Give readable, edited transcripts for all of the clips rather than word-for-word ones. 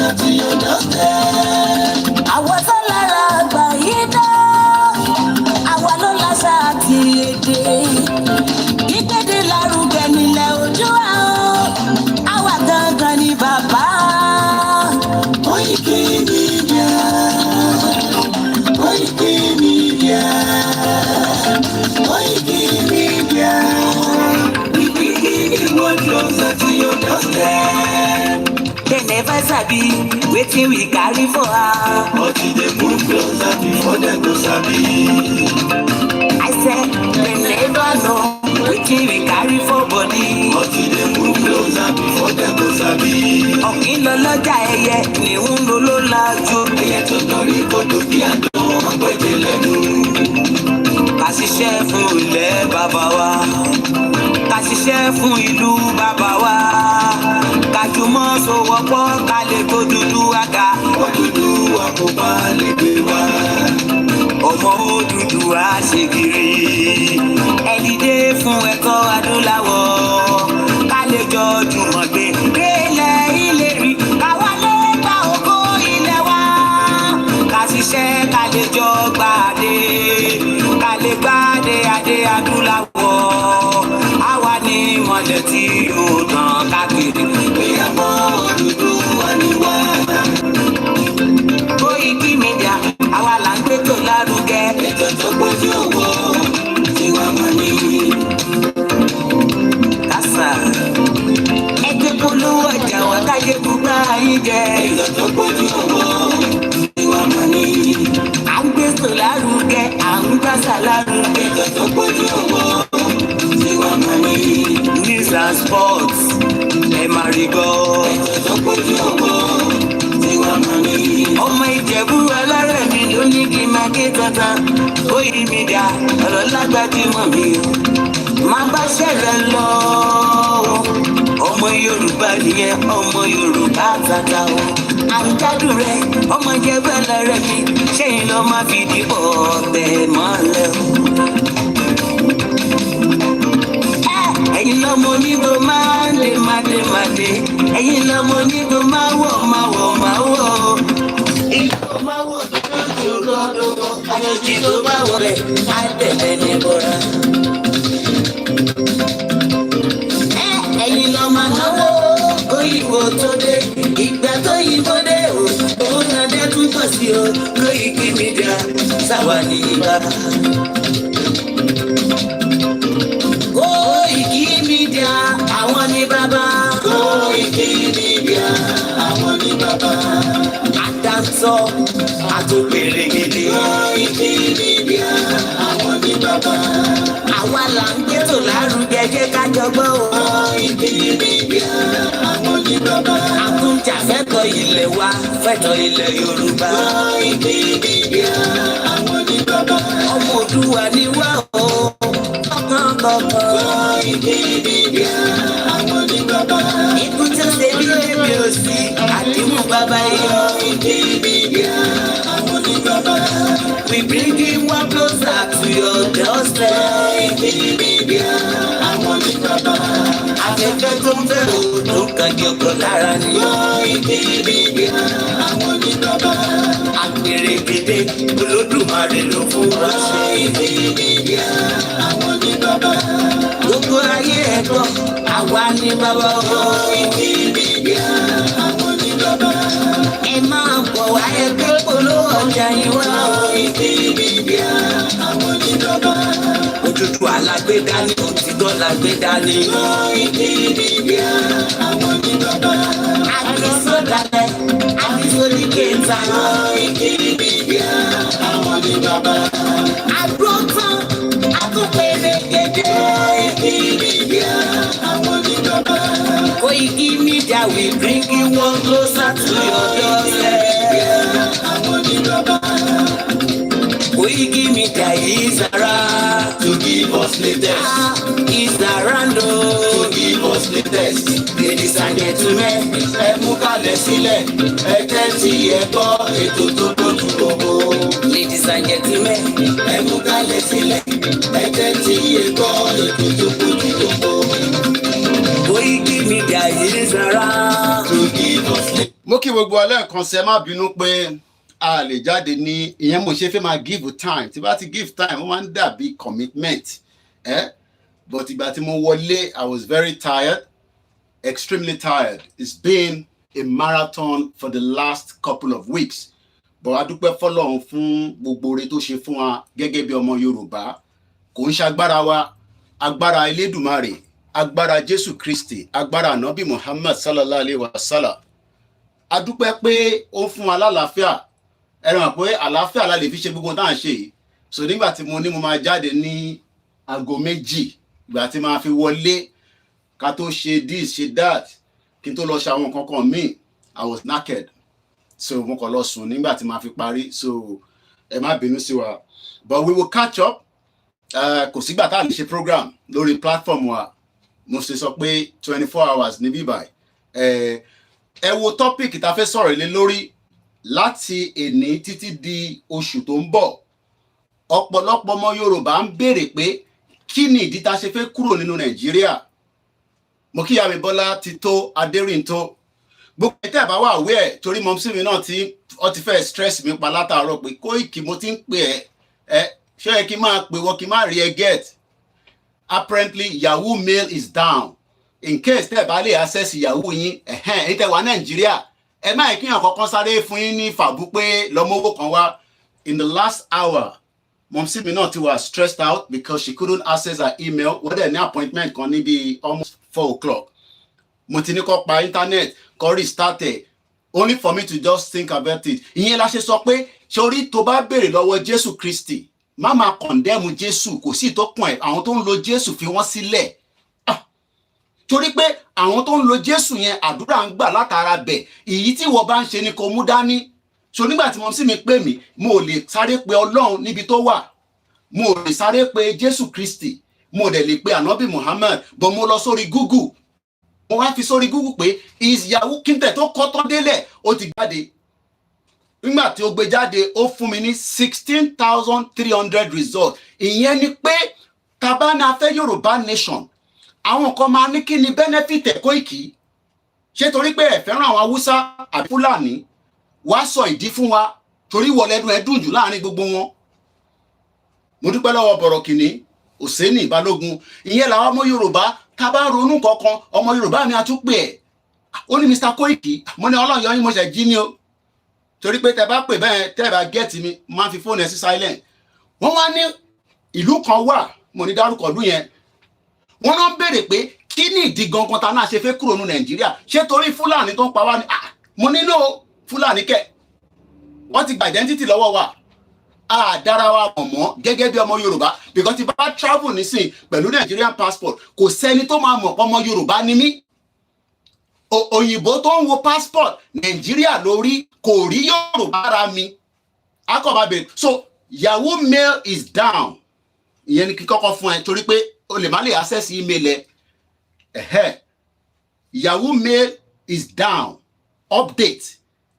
closer to your doorstep. Àwọn tó lára àgbà yìí dá, àwa ló láṣà àti èdè. Ìgbéde lárugẹ nílẹ̀ Oòduà, àwa gangan ni bàbá. Koikimedia, Koikimedia, Koikimedia. We bring the world closer to your doorstep. They never sabi wetin we carry for her. But they move closer before they go sabi. I said they never know wetin we carry for body. But they move closer before they go sabi. Ọ̀kìn lọ lọ́jà ẹyẹ ni ń lo ló lajú. Ẹyẹ tó lórí kòtò bí àdán ọgbẹ́jẹ lẹ́nu. Ká ṣiṣẹ́ fún ilẹ̀ bàbá wa, ká ṣiṣẹ́ fún ìlú bàbá wa, ká jùmọ̀ sowọ́pọ̀ ká lè tó dúdú àga. Òdúdú wa kò bá lè gbé wa. Ọmọ Odùduwà ṣe kiri. Ẹ dìde fún ẹ̀kọ́ adúláwọ̀, ká lè jọ jùmọ̀ gbé délẹ̀ ìlérí. Ká wálé gba ògo ilẹ̀ wa, ká ṣiṣẹ́ ká lè jọ gbàdé, ká lè gbàdé adé adúláwọ̀. Àwa ni ìmọ̀lẹ̀ tí yóò tàn káàkiri. Ìyàwó Odùduwà ni wá. Koikimedia, àwa là ń gbé tó lárugẹ. Ètò tó pọ̀jù owó tí wàá mọ̀ ní. Kásá, ẹgbẹ́ polówó ọjà wa káyé gbogbo ayé jẹ. Ètò tó pọ̀jù owó tí wàá mọ̀ ní. À ń gbé tó lárugẹ, à ń gbàsà lárugẹ. Ètò tó pọ̀jù owó tí wàá mọ̀ ní. News and sports, ẹ máa rí gbọ́. Ètò tó pọ̀jù owó tí wàá mọ̀ ní. Ọmọ Ìjẹ̀bú alárẹ̀ mi ló ní kí n máa ké tantan. Koikimedia, ọ̀rọ̀ lágbàdì mọ̀ mi o. Máa bá ṣẹ̀rẹ̀ lọ. Ọmọ Yorùbá nìyẹn, ọmọ Yorùbá tata o. Àǹjádùn rẹ̀, ọmọ Ìjẹ̀bú alárẹ̀ mi, ṣẹ́yìn lọ máa fi dìbò ọ̀tẹ̀ mọ́lẹ̀ o. Ẹ̀yin lọ́mọ onígbò máa ń lè máa dé. Ẹ̀yin lọ́mọ onígbò máa wọ̀. Ìgbò máa wọ̀ lọ́dọ̀ àjòjì tó bá wọlé á tẹ̀lé ní bọ́ra. Ẹ̀yin lọ́ máa náwó òyìnbó tó dé. Ìgbà tó yìnbó dé o, òun náà dé tún pọ̀ sí o. Koikimedia, sáwa ní bàbá. Koikimedia, àwọn ní bàbá. Koikimedia, àwọn ní bàbá. Àdáńtọ́ àtòpèrègèdè. Koikimedia, àwọn ní bàbá. Àwa là ń gbé tò lárugẹ jẹ́ ká jọgbọ́n o. Koikimedia, àwọn ní bàbá. Àtúnjà fẹ́tọ̀ ilẹ̀ wa, fẹ́tọ̀ ilẹ̀ Yorùbá. Koikimedia, àwọn ní bàbá. Ọmọ Oòduà ni wá o. Koikimedia, àwọn ní bàbá. Ikú tó ṣe bí lébi òsì, àdìmú bàbá yọ. Koikimedia, àwọn ní bàbá. We bring you one closer to your doorstep. Koikimedia, àwọn ní bàbá. Afẹ́fẹ́ tó ń fẹ́ òòlù kan jọkọ̀ lára ni. Koikimedia, àwọn ní bàbá. Àpèrègèdè Olódùmarè ló fún wa ṣe. Koikimedia, àwọn ní bàbá. Gbogbo ayé ẹ̀gbọ́n, àwa ní bàbá o. Koikimedia, àwọn ní bàbá. Ẹ máa bọ̀ wá ẹgbẹ́ polówó ọjà yín wá o. Koikimedia, àwọn ní bàbá. Òtútù alágbèdá ni òtítọ́ lágbèdá ni. Koikimedia, àwọn ní bàbá. Àgbẹ̀sọ̀dálẹ̀, àgbẹ̀sọ̀díkẹ̀ta. Koikimedia, àwọn ní bàbá. Àgbọ̀tán, àtúnpẹ̀rẹ̀gẹ̀dẹ̀. Koikimedia, àwọn ní bàbá. Koikimedia, we bring you one closer to your doorstep. Àwọn ní bàbá. Koikimedia is around To give us latest. Is around To o. give us latest. Ladies and gentlemen, Ẹ mú kalẹ̀ sílẹ̀, ẹ tẹ́tí ẹ gbọ́ ètò tó dojú gbogbo. ladies and gentlemen, Ẹ mú kalẹ̀ sílẹ̀, ẹ tẹ́tí ẹ gbọ́ ètò tó dojú gbogbo. Koikimedia is around. To give us latest. Mo kí gbogbo ẹlẹ́ẹ̀kan ṣe má bínú pé a lè jáde ní ìyẹn mo ṣe fẹ́ máa give time tí bá ti give time ó máa ń dàbí commitment but ìgbà tí mo wọlé I was very tired, extremely tired. It's been a marathon for the last couple of weeks. But a dúpẹ́ fọ́lọ́run fún gbogbo oore tó ṣe fún wa gẹ́gẹ́ bí ọmọ Yorùbá. Kò ń ṣagbára wa, agbára Elédùmarè, agbára Jésù Kristi, agbára Ànábì Muhammad sallallahu alaihi wasallam. A dúpẹ́ pé ó fún wa lálàáfíà. Ẹ ràn pé àlàáfíà la lè fi ṣe gbogbo tá à ń ṣe yìí. So nígbà tí mo ní mo máa jáde ní aago 2, ìgbà tí máa fi wọlé ká tó ṣe this ṣe that kí n tó lọ ṣe àwọn kankan míì I was naked. So mo kàn lọ sùn nígbà tí máa fi parí. So ẹ má bínú sí wa. But we will catch up. Kò sígbà tá a lè ṣe program lórí platform wa. Mo ṣe sọ pé 24 hours ní bíbáyìí. Ẹ wo topic tá fẹ́ sọ̀rọ̀ lé lórí láti èní títí di oṣù tó ń bọ̀. Ọ̀pọ̀lọpọ̀ ọmọ Yorùbá ń béèrè pé kí ni ìdí tá ṣe fẹ́ kúrò nínú Nàìjíríà. Mo kí Yàmí Bọ́lá ti tó Adérìntó. Gbogbo ẹ̀tẹ́ bá wà wẹ́ torí mọ́mísí mi náà tí ó ti fẹ́ stress mi pa látàárọ̀ pé Kóìkì mo ti ń pè ẹ́ ṣé ẹ kí máa pè wọ́n kí máa rí ẹ get. Apparently Yahoo mail is down. In case tẹ́ bá lè access Yahoo yín ẹ̀yin tẹ́ wà Nàìjíríà ẹ má kí yàn kankan sáré fún yín ní fàbú pé lọ́mọ́wó kan wá. In the last hour mọ́mísí mi náà ti wà stressed out because she couldn't access her email. Wọ́n dẹ̀ ní appointment kan níbi almost 4 o'clock. Mo ti ní kó pa internet kó restart it only for me to just think about it. Ìyẹn la ṣe sọ pé sórí tó bá béèrè lọ́wọ́ Jésù Kristi má máa condemn Jésù kò sí tó kàn ẹ́ àwọn tó ń lo Jésù fi wọ́n sílẹ̀. Torí pé àwọn tó ń lo Jésù yẹn àdúrà ń gbà látara bẹ̀ èyí tí wọ́n bá ń ṣe ni kò mú dání. So nígbà tí mo sì mi pè mí mo lè sáré pe Ọlọ́run níbi tó wà, mo lè sáré pe Jésù Kristi, mo dẹ̀ lè pe Ànábì Muhammad, but mo lọ sórí Google. Mo wá fi sórí Google pé is Yahoo kíntẹ̀ tó kọ́ tán délẹ̀ ó ti jáde. Nígbà tí ó gbé jáde ó fún mi ní 16,300 result. Ìyẹn ni pé tabana fẹ́ Yorùbá nation. Àwọn kan máa ní kí ni benefit ẹ̀ Kóìkì. Ṣé torí pé ẹ fẹ́ràn àwọn Haúsá àbí Fúlàní wá sọ ìdí fún wa torí wọlẹ́nu ẹ dùn jù láàrin gbogbo wọn. Mo dúpẹ́ lọ́wọ́ Bọ̀rọ̀kìnní Òsénì Balógun. Ìyẹn làwọn ọmọ Yorùbá tá bá ronú kankan ọmọ Yorùbá mi a tún pè ẹ́. Ó ní Mr. Kóìkì mo ní Ọlọ́run yọ yín mo ṣe jí ni o. Torí pé tẹ́ bá pè bẹ́ẹ̀ tẹ́ bá get mi máa fi fóònù ẹ̀ sí silent. Wọ́n wá ní ìlú kan wà mo ní dárúkọ ìlú yẹn. Wọ́n náà ń béèrè pé kí ni ìdí gangan tá náà ṣe fẹ́ kúrò ní Nàìjíríà ṣé torí Fúlàní tó ń pa wá ni mo ní no Fúlàní kẹ̀ wọ́n ti gba identity lọ́wọ́ wa dára wa mọ̀ gẹ́gẹ́ bí ọmọ Yorùbá because tí bá travel nísìn pẹ̀lú Nigerian passport kò sẹ́ni tó máa mọ̀ ọmọ Yorùbá ni mí. Òyìnbó tó ń wo passport Nàìjíríà lórí kò rí Yorùbá ara mi akọ̀bá bèrè. So Yahoo mail is down. Ìyẹn ni kí kọ́kọ́ fún ẹ torí pé o lè má lè access email ẹ. Yahoo mail is down. Update.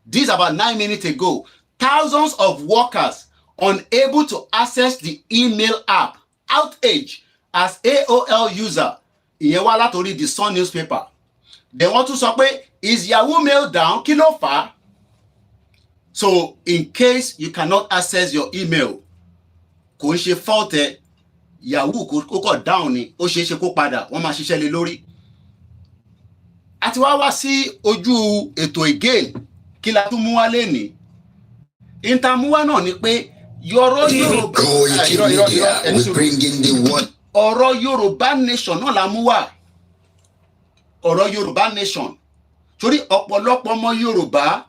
This about 9 minutes ago. Thousands of workers unable to access the email app. Outage as AOL user. Ìyẹn wá látorí the Sun newspaper. Then wọ́n tún sọ pé is Yahoo mail down? Kí ló fà á? So in case you cannot access your email, kò ń ṣe fault ẹ. Yahoo kò kọ̀ down ni ó ṣeé ṣe kó padà wọ́n máa ṣiṣẹ́ lé lórí. A ti wá sí ojú ètò again kí la tún mú wá lénìí. Ìtàmúwá náà ni pé ọ̀rọ̀ Yorùbá nation náà la mú wá. Ọ̀rọ̀ Yorùbá nation. Torí ọ̀pọ̀lọpọ̀ ọmọ Yorùbá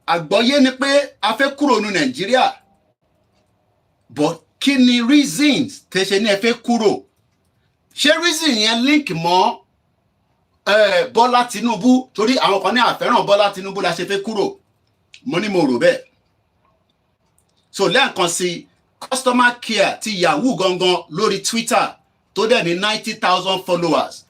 àgbọ́yé ni pé a fẹ́ kúrò ní Nàìjíríà. But kí ni reasons tẹ́ ṣe ní ẹ fẹ́ kúrò? Ṣé reason yẹn link mọ́ Bọ́lá Tinubu torí àwọn kan ní àfẹ́ràn Bọ́lá Tinubu la ṣe fẹ́ kúrò? Mo ní mo rò bẹ́ẹ̀. So lẹ́ẹ̀kan sí customer care ti Yahoo gangan lórí Twitter tó dẹ̀ ní 90,000 followers.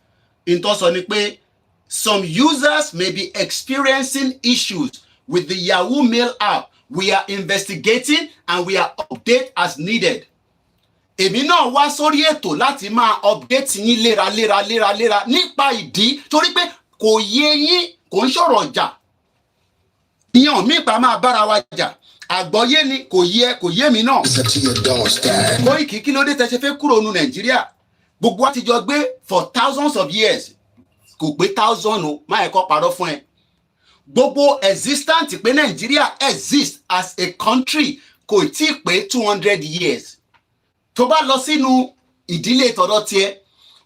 Ìtọ́ sọ ni pé some users may be experiencing issues with the Yahoo mail app. We are investigating and we are update as needed. Èmi náà wá sórí ètò láti máa update yín léra nípa ìdí torí pé kò yé yín kò ń sọ̀rọ̀ ọjà ìyàn mi pa máa bára wa jà àgbọ́yé ni kò yé mi náà. Koiki kí ló dé tẹ́ ṣe fẹ́ kúrò nu Nàìjíríà gbogbo wa ti jọ gbé for thousands of years kò pé thousand o má ẹ̀kọ́ parọ́ fún ẹ gbogbo existent pé Nàìjíríà exist as a country kò tí ì pé 200 years tó bá lọ sínú ìdílé tọ̀dọ̀ tiẹ̀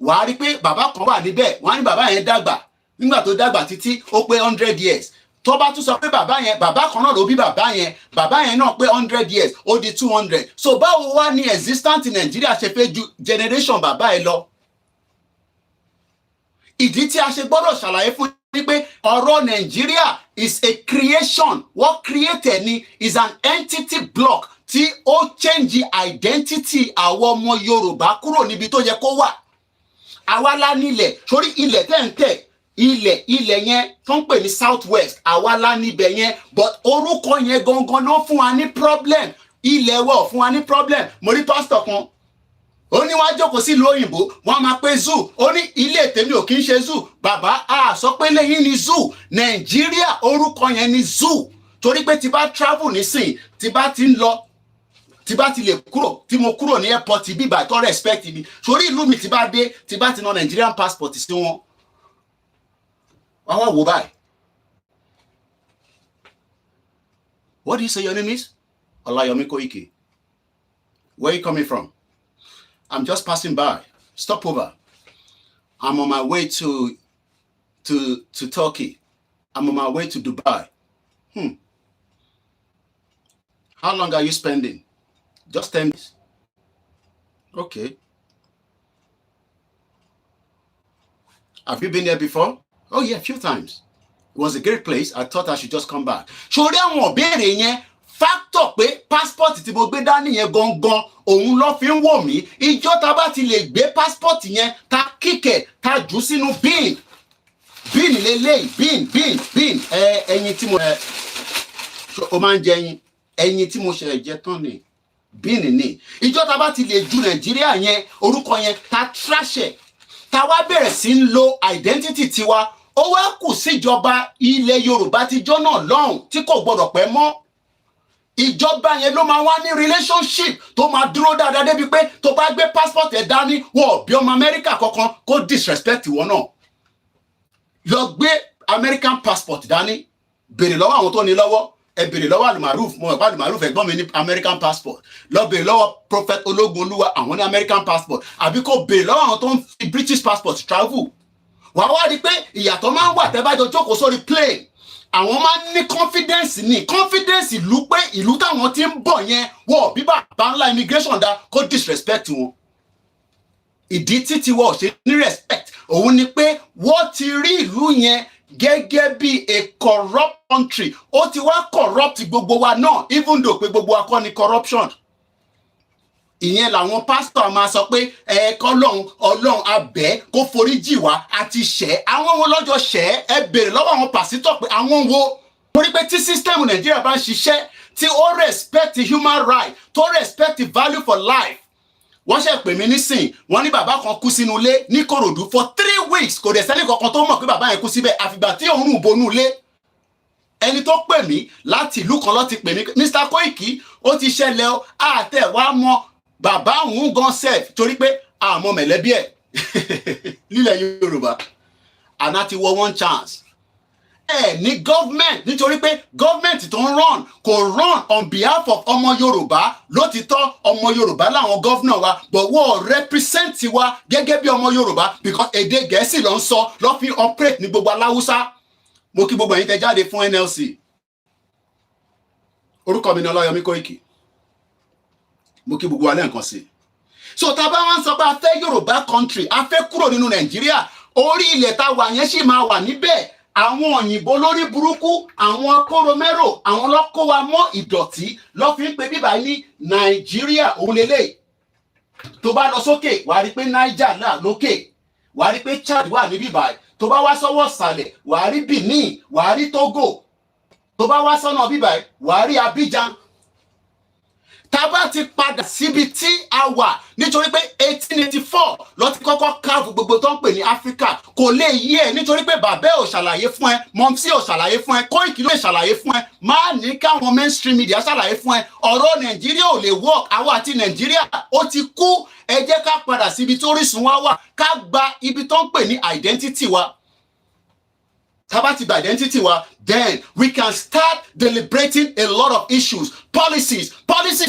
wàá rí pé bàbá kan wà níbẹ̀ wọ́n á ní bàbá yẹn dàgbà nígbà tó dàgbà títí ó pé 100 years tó bá tún sọ pé bàbá kan náà ló bí bàbá yẹn náà pé 100 years ó di 200 so báwo wá ní existent Nàìjíríà ṣe fẹ́ ju generation bàbá ẹ lọ ìdí tí a ṣe gbọ́dọ̀ ṣàlàyé fún ni pé ọ̀rọ̀ Nàìjíríà is a creation what created ni is an entity block tí ó change identity àwọn ọmọ Yorùbá kúrò níbi tó yẹ kó wà àwa la nílẹ̀ sórí ilẹ̀ tẹ̀ ilẹ̀ yẹn tó ń pè ní south west àwa la níbẹ̀ yẹn but orúkọ yẹn gangan ló fún wa ní problem ilẹ̀ wọ̀ fún wa ní problem mo rí pásítọ̀ kan ó ní wọ́n á jókòó sí ìlú òyìnbó wọ́n máa pé zoo ó ní ilé tèmi ò kí ń ṣe zoo bàbá a sọ pé lẹ́yìn ní zoo Nàìjíríà orúkọ yẹn ní zoo torí pé tí bá travel nísìn tí bá ti ń lọ tí bá ti lè kúrò tí mo kúrò ní airport bíbà tó respect mi sórí ìlú mi tí bá dé tí bá ti ná Nigerian passport sí wọn wá wò báyìí. What do you say your name is? OLAYOMI KOIKI. Where are you coming from? I'm just passing by. Stop over. I'm on my way to Turkey. I'm on my way to Dubai. How long are you spending? Just 10 minutes. Okay. Have you been there before? Oh yeah, a few times. It was a great place. I thought I should just come back. Ṣorí àwọn ìbéèrè yẹn factor pé passport tí mo gbé dání yẹn gangan òun ló fi ń wò mí. Ìjọ́ tá bá ti lè gbé passport yẹn ta kíkẹ̀ ta jù sínú bin. Bin lélẹ́yìí bin ẹyin tí mo o máa ń jẹ ẹyin tí mo ṣe jẹ tán ni bin ni. Ìjọ́ tá bá ti lè ju Nàìjíríà yẹn orúkọ yẹn ta trash ẹ̀ ta wá bẹ̀rẹ̀ sí ń lo identity tiwa ó wá kù síjọba ilẹ̀ Yorùbá tíjọ́ náà lọ́hùn tí kò gbọdọ̀ pẹ́ mọ́ ìjọba yẹn ló máa wá ní relationship tó máa dúró dáadáa débi pé tó bá gbé passport ẹ̀ dání wọ́n bí ọmọ Amẹ́ríkà kankan kó disrespect wọn náà lọ gbé American passport dání béèrè lọ́wọ́ àwọn tó ní lọ́wọ́ ẹ béèrè lọ́wọ́ Alumaruf mo ẹ̀kọ́ Alumaruf ẹ̀gbọ́n mi ní American passport lọ béèrè lọ́wọ́ Prophet Ológunolúwa àwọn ní American passport àbí kó béèrè lọ́wọ́ àwọn tó ń fi British passport travel wàá wá rí pé ìyàtọ̀ máa ń wà tẹ́ bá jọ jókòó sórí plane àwọn máa ń ní confidence ìlú pé ìlú táwọn ti ń bọ̀ yẹn wọ́n bí bàbá ńlá immigration dá kó disrespect wọn ìdí títí wọ́n ṣe ní respect òun ni pé wọ́n ti rí ìlú yẹn gẹ́gẹ́ bí a corrupt country ó ti wá corrupt gbogbo wa náà even though pé gbogbo wa kọ́ ni corruption ìyẹn làwọn pásítọ̀ máa sọ pé ọlọ́run abẹ́ kó forí jì wá àti ṣẹ́ àwọn wo lọ́jọ́ ṣẹ́ ẹ béèrè lọ́wọ́ àwọn pásítọ̀ pé àwọn wo torí pé tí sísítẹ́ẹ̀mù Nàìjíríà bá ń ṣiṣẹ́ tí ó respect human right tó respect value for life wọ́n ṣe pè mí nísìn wọ́n ní bàbá kan kú sínú ilé ní Kòròdú for 3 weeks kò dẹ̀ sẹ́ni kankan tó mọ̀ pé bàbá yẹn kú síbẹ̀ àfìgbà tí òun bonú ilé ẹni tó pè mí láti ìlú kan ló ti pè mí Mr. Koiki ó ti ṣẹlẹ̀ ó àtẹ̀wá mọ́ bàbá òun gan sef torí pé àmọ́ mẹ̀lẹ́bí ẹ̀ lílẹ̀ Yorùbá àná ti wọ one chance ní government nítorí pé government tó ń run kò run on behalf of ọmọ Yorùbá lótìtọ́ ọmọ Yorùbá làwọn governor wa but wọ́n represent wa gẹ́gẹ́ bí ọmọ Yorùbá because èdè Gẹ̀ẹ́sì ló ń sọ ló fi operate ní gbogbo aláwùsá mo kí gbogbo ẹ̀yin tẹ́ jáde fún NLC orúkọ mi ni OLAYOMI KOIKI mo kí gbogbo alẹ́ nǹkan sí so tá bá wá ń sọ pé a fẹ́ Yorùbá country a fẹ́ kúrò nínú Nàìjíríà orí ilẹ̀ tá wà yẹn sì máa wà níbẹ̀ àwọn òyìnbó lórí burúkú àwọn kóromẹ́rò àwọn lọ́kọ́ wa mọ́ ìdọ̀tí lọ́ fi ń pe bíbá ní Nàìjíríà òun lélẹ̀ tó bá lọ sókè wàá rí pé Niger náà lókè wàá rí pé Chad wà ní bíbá tó bá wá sọ́wọ́ sàlẹ̀ wàá rí Benin wàá rí Togo tó bá wá sọ́nà bíbá wàá rí Abidjan Tábà ti padà síbi tí a wà nítorí pé 1884 ló ti kọ́kọ́ káàfù gbogbo tó ń pè ní Áfíríkà kò lè yé ẹ nítorí pé bàbá ò ṣàlàyé fún ẹ, mọ̀mísí ò ṣàlàyé fún ẹ, Kóìkì ló lè ṣàlàyé fún ẹ, má ní káwọn mainstream media ṣàlàyé fún ẹ. Ọ̀rọ̀ Nàìjíríà ò lè work, àwa àti Nàìjíríà ó ti kú. Ẹ jẹ́ ká padà síbi tó orísun wa wà, ká gba ibi tó ń pè ní identity wa. Tábà ti gba identity wa, then we can start deliberating a lot of issues, policies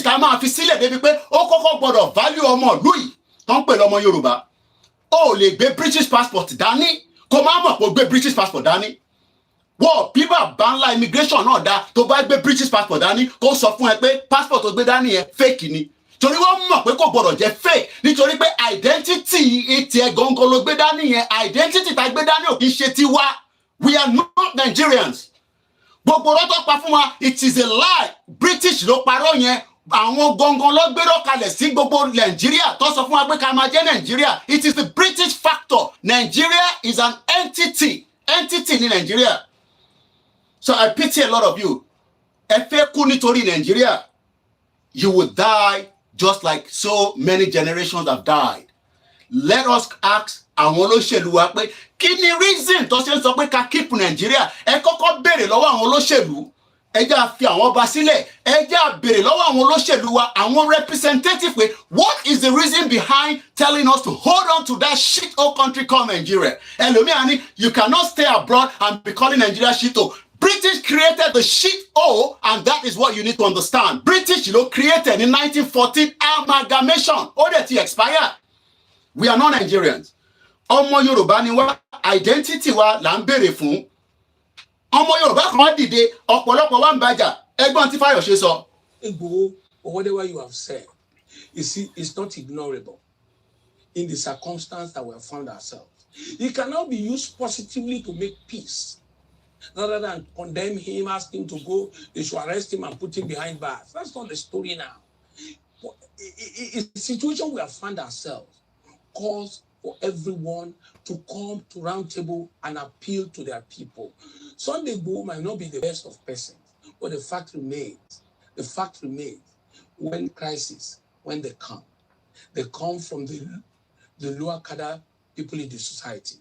tá a máa fi sílẹ̀ débi pé ó kọ́kọ́ gbọ́dọ̀ value ọmọ ìlú yìí tó ń pè lọ́mọ Yorùbá. Ó lè gbé British passport dání kó má mọ̀ pé ó gbé British passport dání. Wọ́n bí bàbá ńlá immigration náà dá tó bá gbé British passport dání kó sọ fún ẹ pé passport tó gbé dání yẹn fake ni. Torí wọ́n mọ̀ pé kò gbọ́dọ̀ jẹ́ fake nítorí pé identity etí ẹ̀ gangan ló gbé dání yẹn, identity tá gbé dání ò kì í ṣe tiwa. We are not Nigerians. Gbogbo rọ́tọ́ pa fún wa, it is a lie. British ló parọ́ yẹn. Àwọn gangan ló gbérò kalẹ̀ sí gbogbo Nigeria tó sọ fún wa pé ká máa jẹ́ Nigeria. It is the British factor. Nigeria is an entity. Entity ní Nigeria. So I pity a lot of you. Ẹ fẹ́ kú nítorí Nigeria. You will die just like so many generations have died. Let us ask àwọn olóṣèlú wa pé kí ni reason tó ṣe ń sọ pé ká keep Nigeria. Ẹ kọ́kọ́ béèrè lọ́wọ́ àwọn olóṣèlú. Ẹ jẹ́ á fi àwọn ọba sílẹ̀. Ẹ jẹ́ á béèrè lọ́wọ́ àwọn olóṣèlú wa, àwọn representative pé what is the reason behind telling us to hold on to that shit old country called Nigeria? Ẹlòmíà ni you cannot stay abroad and be calling Nigeria shit old. British created the shit hole, and that is what you need to understand. British created in 1914 amalgamation. Ó dẹ̀ ti expire. We are not Nigerians. Ọmọ Yorùbá ni wá, identity wa là ń béèrè fún. Ọmọ Yorùbá kan dìde, ọ̀pọ̀lọpọ̀ wa ń bàjà. Ẹgbọ́n tí Fáyọ̀ṣe sọ. Igboho, or whatever you have said, you see, it's not ignorable in the circumstance that we have found ourselves. It cannot be used positively to make peace, rather than condemn him, ask him to go, they should arrest him and put him behind bars. That's not the story now. It's the situation we have found ourselves calls for everyone to come to round table and appeal to their people. Sunday Igboho might not be the best of persons, but the fact remains, when crisis, when they come from the lower cadre people in the society,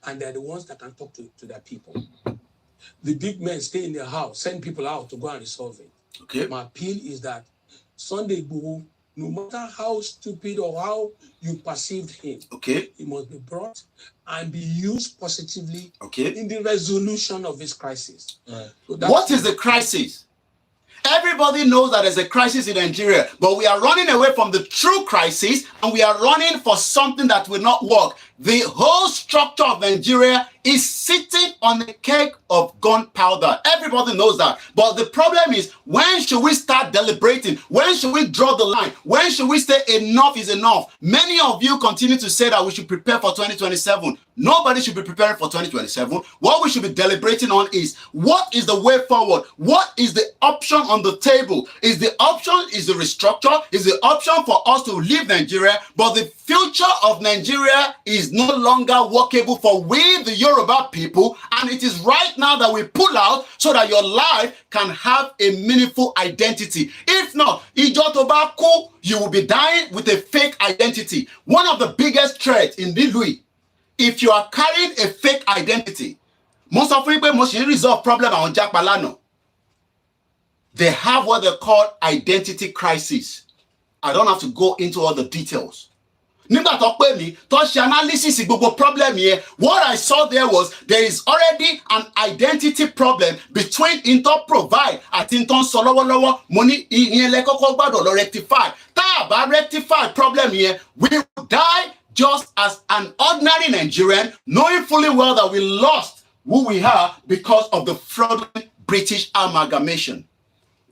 and they're the ones that can talk to their people. The big men stay in their house, send people out to go and resolve it. Okay. My appeal is that Sunday Igboho, no matter how stupid or how you perceived him, okay, he must be brought and be used positively, okay, in the resolution of this crisis. Right. So what is the crisis? Everybody knows that there's a crisis in Nigeria, but we are running away from the true crisis and we are running for something that will not work. The whole structure of Nigeria is sitting on a keg of gunpowder. Everybody knows that. But the problem is, when should we start deliberating? When should we draw the line? When should we say enough is enough? Many of you continue to say that we should prepare for 2027. Nobody should be preparing for 2027. What we should be deliberating on is, what is the way forward? What is the option on the table? Is the restructure? Is the option for us to leave Nigeria? But the future of Nigeria is no longer workable for we, the Yoruba people, and it is right now that we pull out so that your life can have a meaningful identity. If not, Ijo Tobaku, you will be dying with a fake identity. One of the biggest threats in Louis, if you are carrying a fake identity, most of people must resolve problem on Jack Balano. They have what they call identity crisis. I don't have to go into all the details. Nígbà tó pè mí, tó ṣe analysis gbogbo problem here, what I saw there was there is already an identity problem between Inton provide àti Inton sọ lọ́wọ́lọ́wọ́. Mo ní ìyẹn lẹ kọ́kọ́ gbọ́dọ̀ lọ rectify. Tá a bá rectify problem here, we will die just as an ordinary Nigerian, knowing fully well that we lost who we are because of the fraudulent British amalgamation.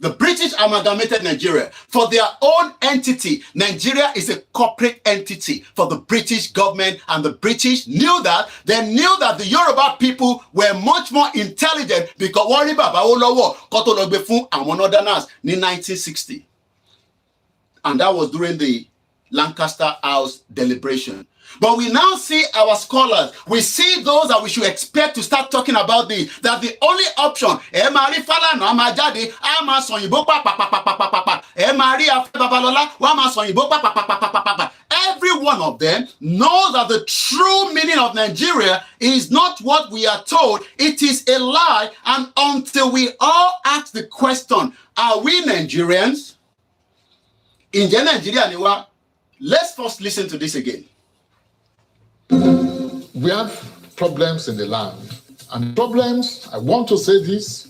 The British amalgamated Nigeria for their own entity. Nigeria is a corporate entity for the British government, and the British knew that. They knew that the Yoruba people were much more intelligent because wọ́n rí bàbá Awólọ́wọ̀ kó tó lọ gbé fún àwọn Northerners ní 1960. And that was during the Lancaster House deliberation. But we now see our scholars, we see those that we should expect to start talking about that the only option, every one of them knows that the true meaning of Nigeria is not what we are told. It is a lie. And until we all ask the question, are we Nigerians? In Nigeria, let's first listen to this again. We have problems in the land. And problems, I want to say this,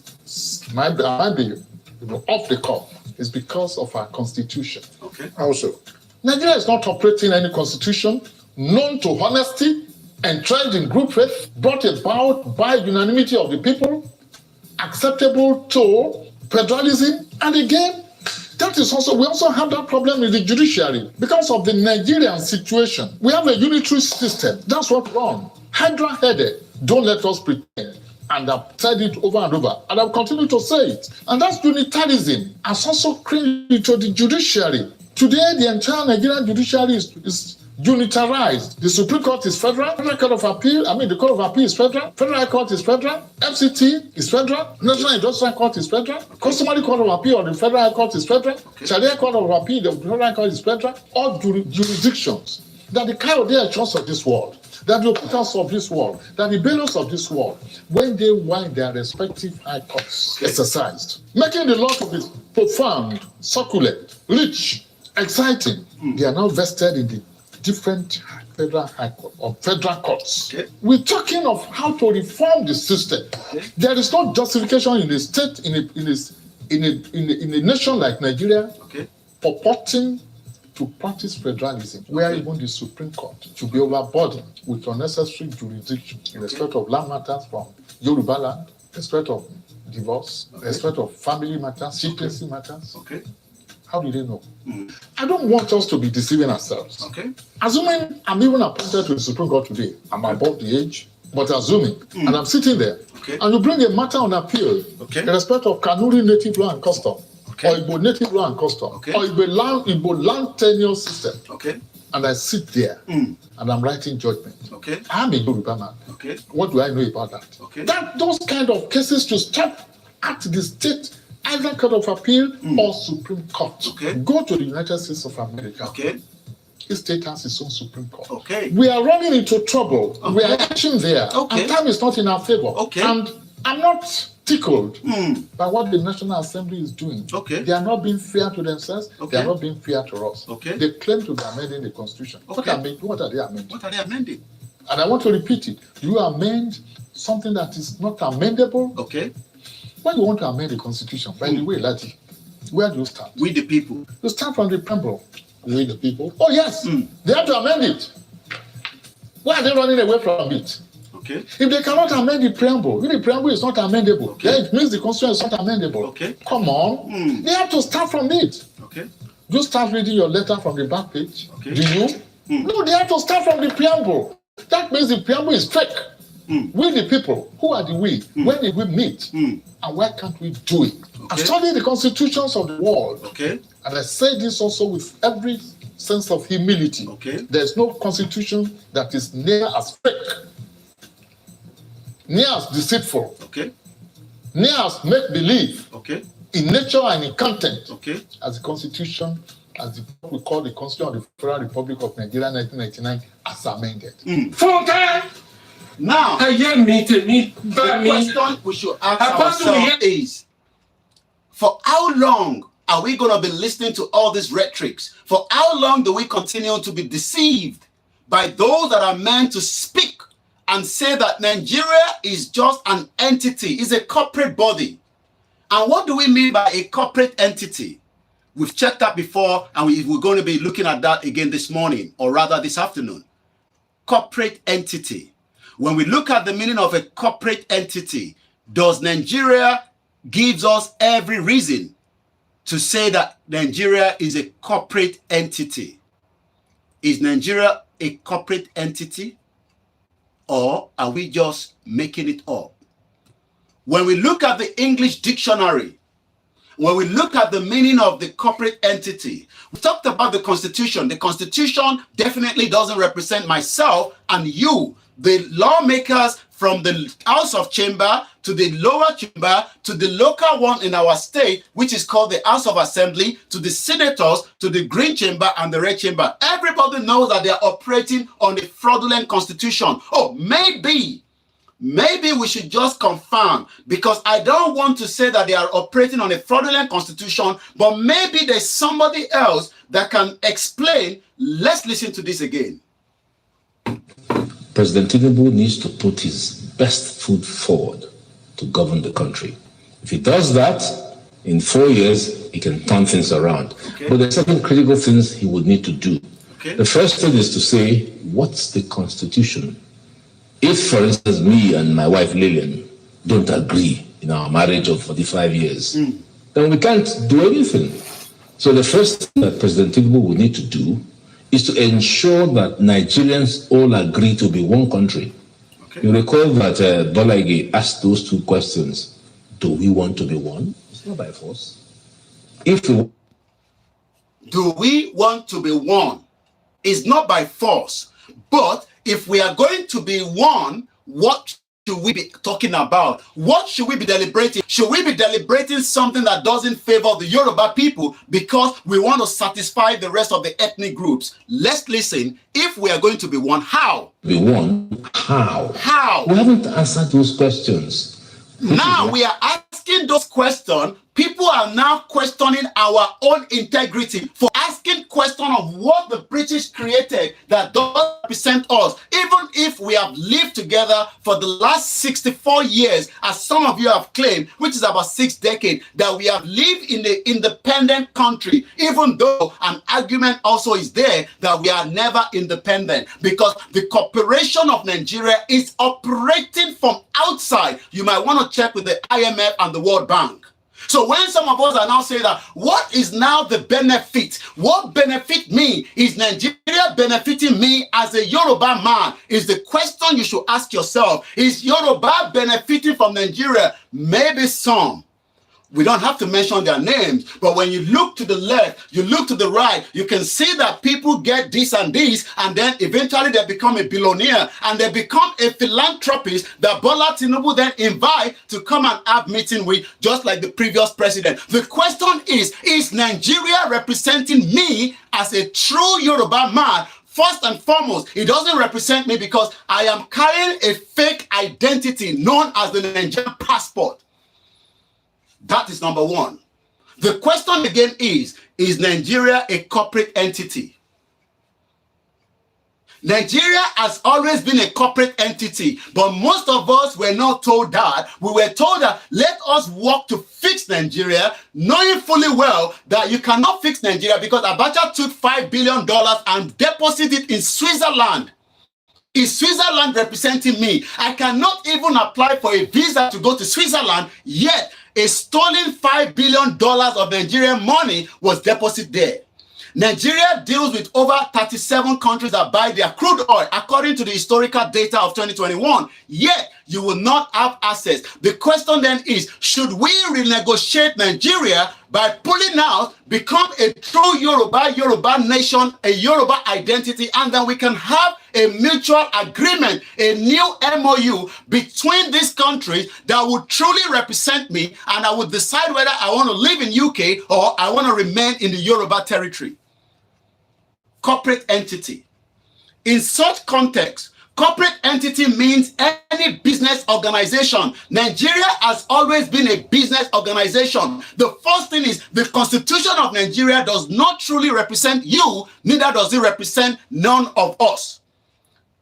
might be off the cuff, is because of our constitution. Okay. Also, Nigeria is not operating any constitution known to honesty, entrenched in group faith, brought about by unanimity of the people, acceptable to federalism, and again, that is also, we also have that problem in the judiciary because of the Nigerian situation. We have a unitary system. That's what wrong. Hydra-headed. Don't let us pretend. And I've said it over and over. And I'll continue to say it. And that's unitarism. Has also created into the judiciary. Today, the entire Nigerian judiciary is unitarized. The Supreme Court is federal. Federal Court of Appeal, the Court of Appeal is federal. Federal Court is federal. FCT is federal. National Industrial Court is federal. Customary Court of Appeal of the Federal Court is federal. Sharia Court of Appeal of the Federal Court is federal. All jurisdictions that the Coyote Church of this world, that the Operators of this world, that the bailiffs of this world, when they wind their respective high courts exercised, making the law to be profound, succulent, rich, exciting, they are now vested in the different federal high court or federal courts. Okay. We're talking of how to reform the system. Okay. There is no justification in a state, in a nation like Nigeria, purporting to practice federalism, where even the Supreme Court should be overburdened with unnecessary jurisdiction in respect of land matters from Yoruba land, respect of divorce, respect of family matters, secrecy matters. Okay. How do they know? I don't want us to be deceiving ourselves. Okay. Assuming I'm even appointed to the Supreme Court today, I'm above the age, but assuming, and I'm sitting there, and you bring a matter on appeal in respect of Kanuri native law and custom, or Igbo native law and custom, or Igbo land tenure system, and I sit there and I'm writing judgment. I'm a Yoruba man. What do I know about that? Those kind of cases to stop at the state either Court of Appeal or Supreme Court. Go to the United States of America. Each state has its own Supreme Court. We are running into trouble. We are acting there. And time is not in our favor. And I'm not tickled by what the National Assembly is doing. They are not being fair to themselves. They are not being fair to us. They claim to be amending the Constitution. What are they amending? What are they amending? And I want to repeat it. Do you amend something that is not amendable? When you want to amend the Constitution, by the way, Lati, where do you start? We the people. You start from the preamble. We the people. Oh yes, they have to amend it. Why are they running away from it? If they cannot amend the preamble, if the preamble is not amendable, then it means the Constitution is not amendable. Come on, they have to start from it. You start reading your letter from the back page. Do you? No, they have to start from the preamble. That means the preamble is fake. We the people, who are the we? When did we meet? And why can't we do it? I study the constitutions of the world. And I say this also with every sense of humility. There's no constitution that is near as fake, near as deceitful, near as make-believe in nature and in content as the constitution, as what we call the Constitution of the Federal Republic of Nigeria 1999 as amended. Full time! Now, the question we should ask ourselves is, for how long are we going to be listening to all these rhetorics? For how long do we continue to be deceived by those that are meant to speak and say that Nigeria is just an entity, is a corporate body? And what do we mean by a corporate entity? We've checked that before, and we're going to be looking at that again this morning, or rather this afternoon. Corporate entity. When we look at the meaning of a corporate entity, does Nigeria gives us every reason to say that Nigeria is a corporate entity? Is Nigeria a corporate entity, or are we just making it up? When we look at the English dictionary when we look at the meaning of the corporate entity, we talked about the Constitution. The Constitution definitely doesn't represent myself and you, the lawmakers from the House of Chamber to the lower chamber to the local one in our state, which is called the House of Assembly, to the senators, to the green chamber and the red chamber. Everybody knows that they are operating on a fraudulent constitution. Oh, maybe we should just confirm, because I don't want to say that they are operating on a fraudulent constitution, but maybe there's somebody else that can explain. Let's listen to this again. President Tinubu needs to put his best foot forward to govern the country. If he does that, in 4 years, he can turn things around. Okay. But there are certain critical things he would need to do. Okay. The first thing is to say, what's the Constitution? If, for instance, me and my wife Lillian don't agree in our marriage of 45 years, then we can't do anything. So the first thing that President Tinubu would need to do is to ensure that Nigerians all agree to be one country. Okay. You recall that Bolaige asked those two questions. Do we want to be one? It's not by force. Do we want to be one? It's not by force. But if we are going to be one, what should we be talking about? What should we be deliberating? Should we be deliberating something that doesn't favor the Yoruba people because we want to satisfy the rest of the ethnic groups? Let's listen. If we are going to be one, how? Be one, how? How? We haven't answered those questions. Now we are asking those questions. People are now questioning our own integrity for asking questions of what the British created that doesn't represent us. Even if we have lived together for the last 64 years, as some of you have claimed, which is about 6 decades, that we have lived in an independent country, even though an argument also is there that we are never independent because the corporation of Nigeria is operating from outside. You might want to check with the IMF and the World Bank. So when some of us are now saying that, what is now the benefit? What benefit me? Is Nigeria benefiting me as a Yoruba man? Is the question you should ask yourself. Is Yoruba benefiting from Nigeria? Maybe some. We don't have to mention their names, but when you look to the left, you look to the right, you can see that people get this and this, and then eventually they become a billionaire, and they become a philanthropist that Bola Tinubu then invite to come and have meeting with, just like the previous president. The question is Nigeria representing me as a true Yoruba man? First and foremost, it doesn't represent me because I am carrying a fake identity known as the Nigerian passport. That is number one. The question again is Nigeria a corporate entity? Nigeria has always been a corporate entity, but most of us were not told that. We were told that let us work to fix Nigeria, knowing fully well that you cannot fix Nigeria because Abacha took $5 billion and deposited it in Switzerland. Is Switzerland representing me? I cannot even apply for a visa to go to Switzerland, yet a stolen $5 billion of Nigerian money was deposited there. Nigeria deals with over 37 countries that buy their crude oil, according to the historical data of 2021. Yet, you will not have access. The question then is, should we renegotiate Nigeria by pulling out, become a true Yoruba nation, a Yoruba identity, and then we can have a mutual agreement, a new MOU between these countries that would truly represent me, and I would decide whether I want to live in UK or I want to remain in the Yoruba territory. Corporate entity. In such context, corporate entity means any business organization. Nigeria has always been a business organization. The first thing is the Constitution of Nigeria does not truly represent you, neither does it represent none of us.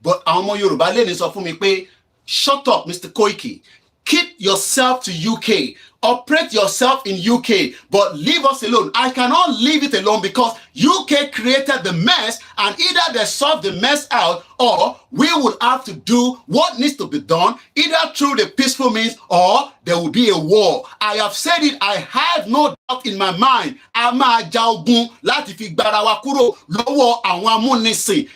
But àwọn Yoruba lè ní sọ fún mi pé, shut up, Mr. Koiki. Keep yourself to UK. Operate yourself in UK, but leave us alone. I cannot leave it alone because UK created the mess, and either they solve the mess out or we would have to do what needs to be done, either through the peaceful means or there will be a war. I have said it, I have no doubt in my mind.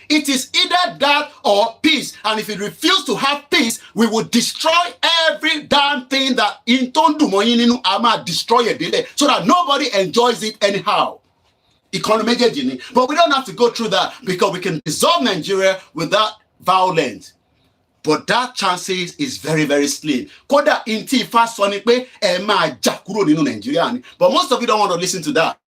It is either that or peace, and if we refuse to have peace, we will destroy every damn thing that in Tondumoyin nínú, a máa destroy it délẹ̀ so that nobody enjoys it anyhow. Economy méjèèjì. But we don't have to go through that because we can dissolve Nigeria without violence. But that chances is very, very slim. Kódà inti Ifá sọ ni pé ẹ máa jà kúrò nínú Nigeria ni. But most of you don't want to listen to that.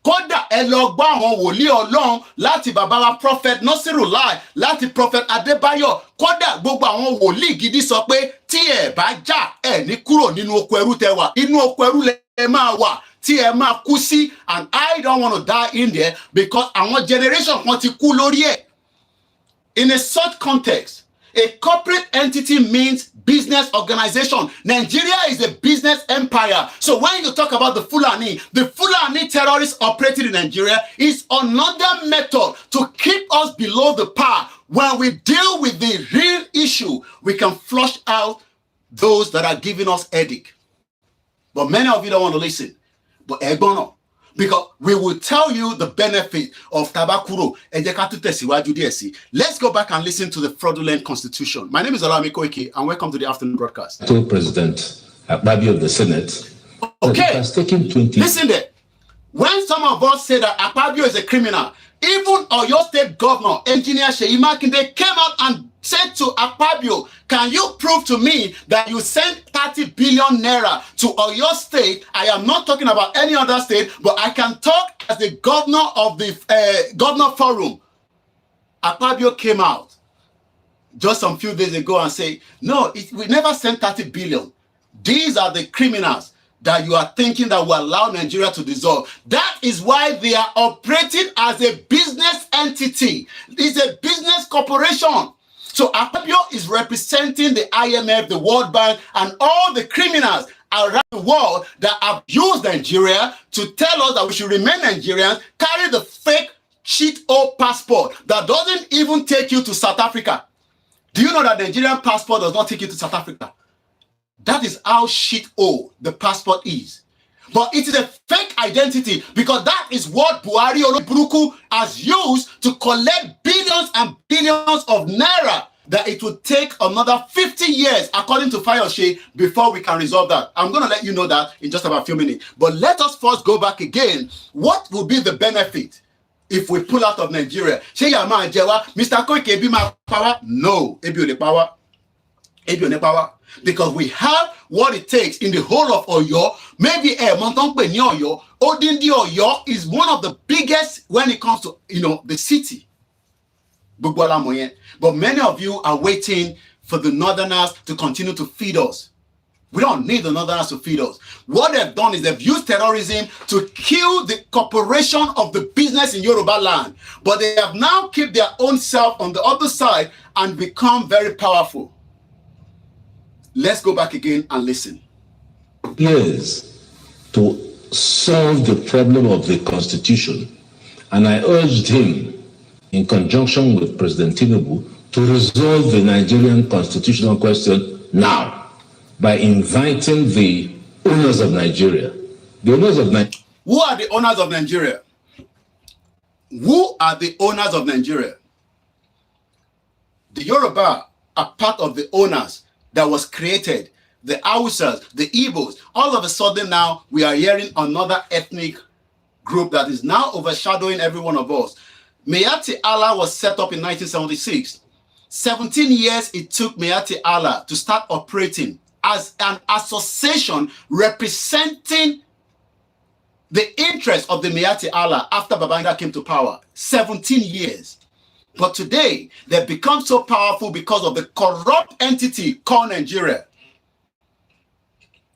Kódà ẹ lọ gbọ́ àwọn wòlíì Ọlọ́run láti bàbá wa prophet Nasirullah, láti prophet Adébáyọ̀. Kódà gbogbo àwọn wòlíì gidi sọ pé tí ẹ bá jà ẹ ní kúrò nínú oko ẹrú tẹ́ wà. Inú oko ẹrú lẹ máa wà. Tí ẹ máa kú sí, and I don't want to die in there because àwọn generation kan ti kú lórí ẹ̀. In a such context, a corporate entity means business organization. Nigeria is a business empire. So when you talk about the Fulani terrorists operating in Nigeria is another method to keep us below the par. When we deal with the real issue, we can flush out those that are giving us headache. But many of you don't want to listen. But Egono, because we will tell you the benefit of Tabakuro. Let's go back and listen to the fraudulent constitution. My name is OLAYOMI KOIKI, and welcome to the afternoon broadcast. I told President Akpabio of the Senate, okay, it has taken 20. Listen there. When some of us say that Akpabio is a criminal, even Oyo State Governor, Engineer Seyi Makinde, came out and said to Akpabio, can you prove to me that you sent 30 billion naira to Oyo State? I am not talking about any other state, but I can talk as the governor of the governor forum. Akpabio came out just some few days ago and say, no, we never sent 30 billion. These are the criminals that you are thinking that will allow Nigeria to dissolve. That is why they are operating as a business entity. It's a business corporation. So Akpabio is representing the IMF, the World Bank, and all the criminals around the world that have used Nigeria to tell us that we should remain Nigerians, carry the fake cheat-o passport that doesn't even take you to South Africa. Do you know that the Nigerian passport does not take you to South Africa? That is how shit-o the passport is. But it is a fake identity because that is what Buhari Oloburuku has used to collect billions and billions of naira that it would take another 50 years, according to Fayose, before we can resolve that. I'm going to let you know that in just about a few minutes. But let us first go back again. What will be the benefit if we pull out of Nigeria? Mr. Koike, be my power? No. Power. Power. Because we have what it takes in the whole of Oyo. Maybe Montongpe ni Oyo. Odindi Oyo is one of the biggest when it comes to, the city. But many of you are waiting for the northerners to continue to feed us. We don't need the northerners to feed us. What they've done is they've used terrorism to kill the corporation of the business in Yoruba land. But they have now kept their own self on the other side and become very powerful. Let's go back again and listen. Years to solve the problem of the Constitution, and I urged him, in conjunction with President Tinubu, to resolve the Nigerian constitutional question now by inviting the owners of Nigeria. The owners of Nigeria. Who are the owners of Nigeria? Who are the owners of Nigeria? The Yoruba are part of the owners that was created. The Hausas, the Igbos. All of a sudden now, we are hearing another ethnic group that is now overshadowing every one of us. Mayati Allah was set up in 1976. 17 years it took Mayati Allah to start operating as an association representing the interest of the Mayati Allah after Babangida came to power. 17 years. But today, they've become so powerful because of the corrupt entity called Nigeria.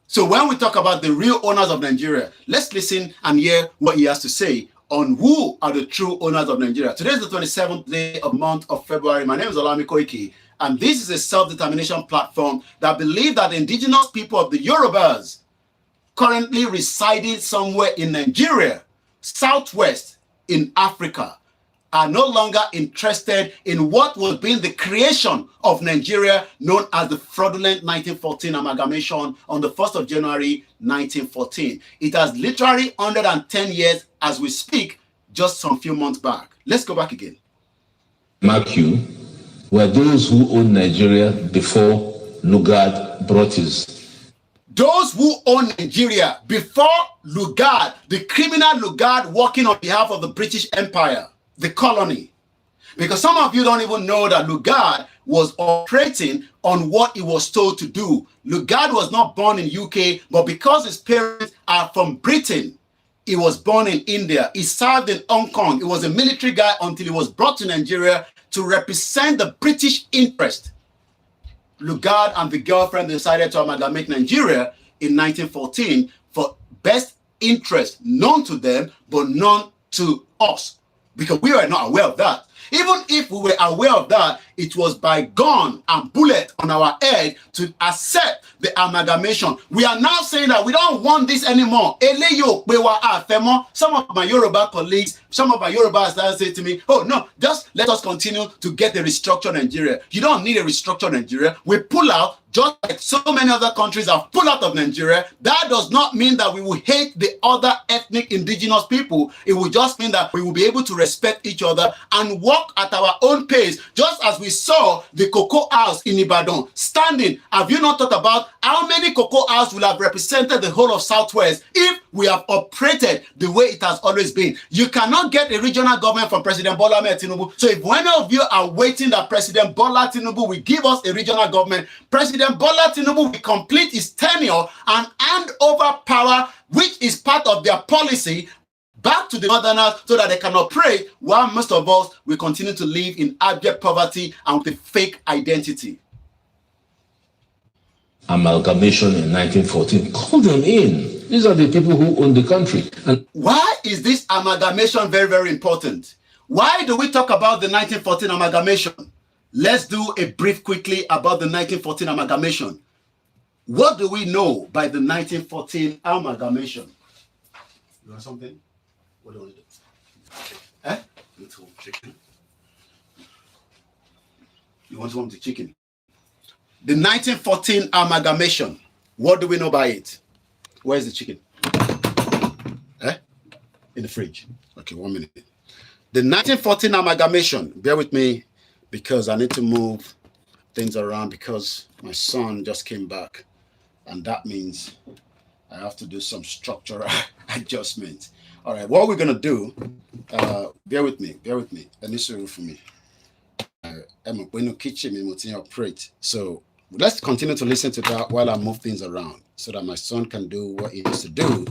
So when we talk about the real owners of Nigeria, let's listen and hear what he has to say on who are the true owners of Nigeria. Today is the 27th day of the month of February. My name is OLAYOMI KOIKI, and this is a self-determination platform that believes that the indigenous people of the Yorubas currently residing somewhere in Nigeria, southwest in Africa, are no longer interested in what was being the creation of Nigeria, known as the fraudulent 1914 amalgamation on the 1st of January 1914. It has literally 110 years as we speak, just some few months back. Let's go back again. Mark you, were those who owned Nigeria before Lugard brought his. those who own Nigeria before Lugard, the criminal Lugard working on behalf of the British Empire, the colony. Because some of you don't even know that Lugard was operating on what he was told to do. Lugard was not born in UK, but because his parents are from Britain, he was born in India. He served in Hong Kong. He was a military guy until he was brought to Nigeria to represent the British interest. Lugard and the girlfriend decided to amalgamate Nigeria in 1914 for best interest known to them, but none to us, because we were not aware of that. Even if we were aware of that, it was by gun and bullet on our head to accept the amalgamation. We are now saying that we don't want this anymore. Some of my Yoruba colleagues, some of my Yoruba stars say to me, oh no, just let us continue to get a restructured Nigeria. You don't need a restructured Nigeria. We pull out, just like so many other countries have pulled out of Nigeria. That does not mean that we will hate the other ethnic indigenous people. It will just mean that we will be able to respect each other and work at our own pace, just as we saw the cocoa house in Ibadan standing. Have you not thought about how many cocoa houses will have represented the whole of Southwest if we have operated the way it has always been? You cannot get a regional government from President Bola Ahmed Tinubu. So if any of you are waiting that President Bola Tinubu will give us a regional government, President Bola Tinubu will complete his tenure and hand over power, which is part of their policy, back to the northerners so that they can operate, while most of us will continue to live in abject poverty and with a fake identity. Amalgamation in 1914. Call them in. These are the people who own the country. And why is this amalgamation very, very important? Why do we talk about the 1914 amalgamation? Let's do a brief quickly about the 1914 amalgamation. What do we know by the 1914 amalgamation? You want something? What do we do? Eh? Little chicken. You want some of the chicken? The 1914 amalgamation. What do we know by it? Where's the chicken? Eh? In the fridge. Okay, 1 minute. The 1914 amalgamation. Bear with me, because I need to move things around because my son just came back, and that means I have to do some structural adjustments. All right, what we're gonna do, bear with me. And this is for me. I'm going to kitchen me operate. So let's continue to listen to that while I move things around so that my son can do what he needs to do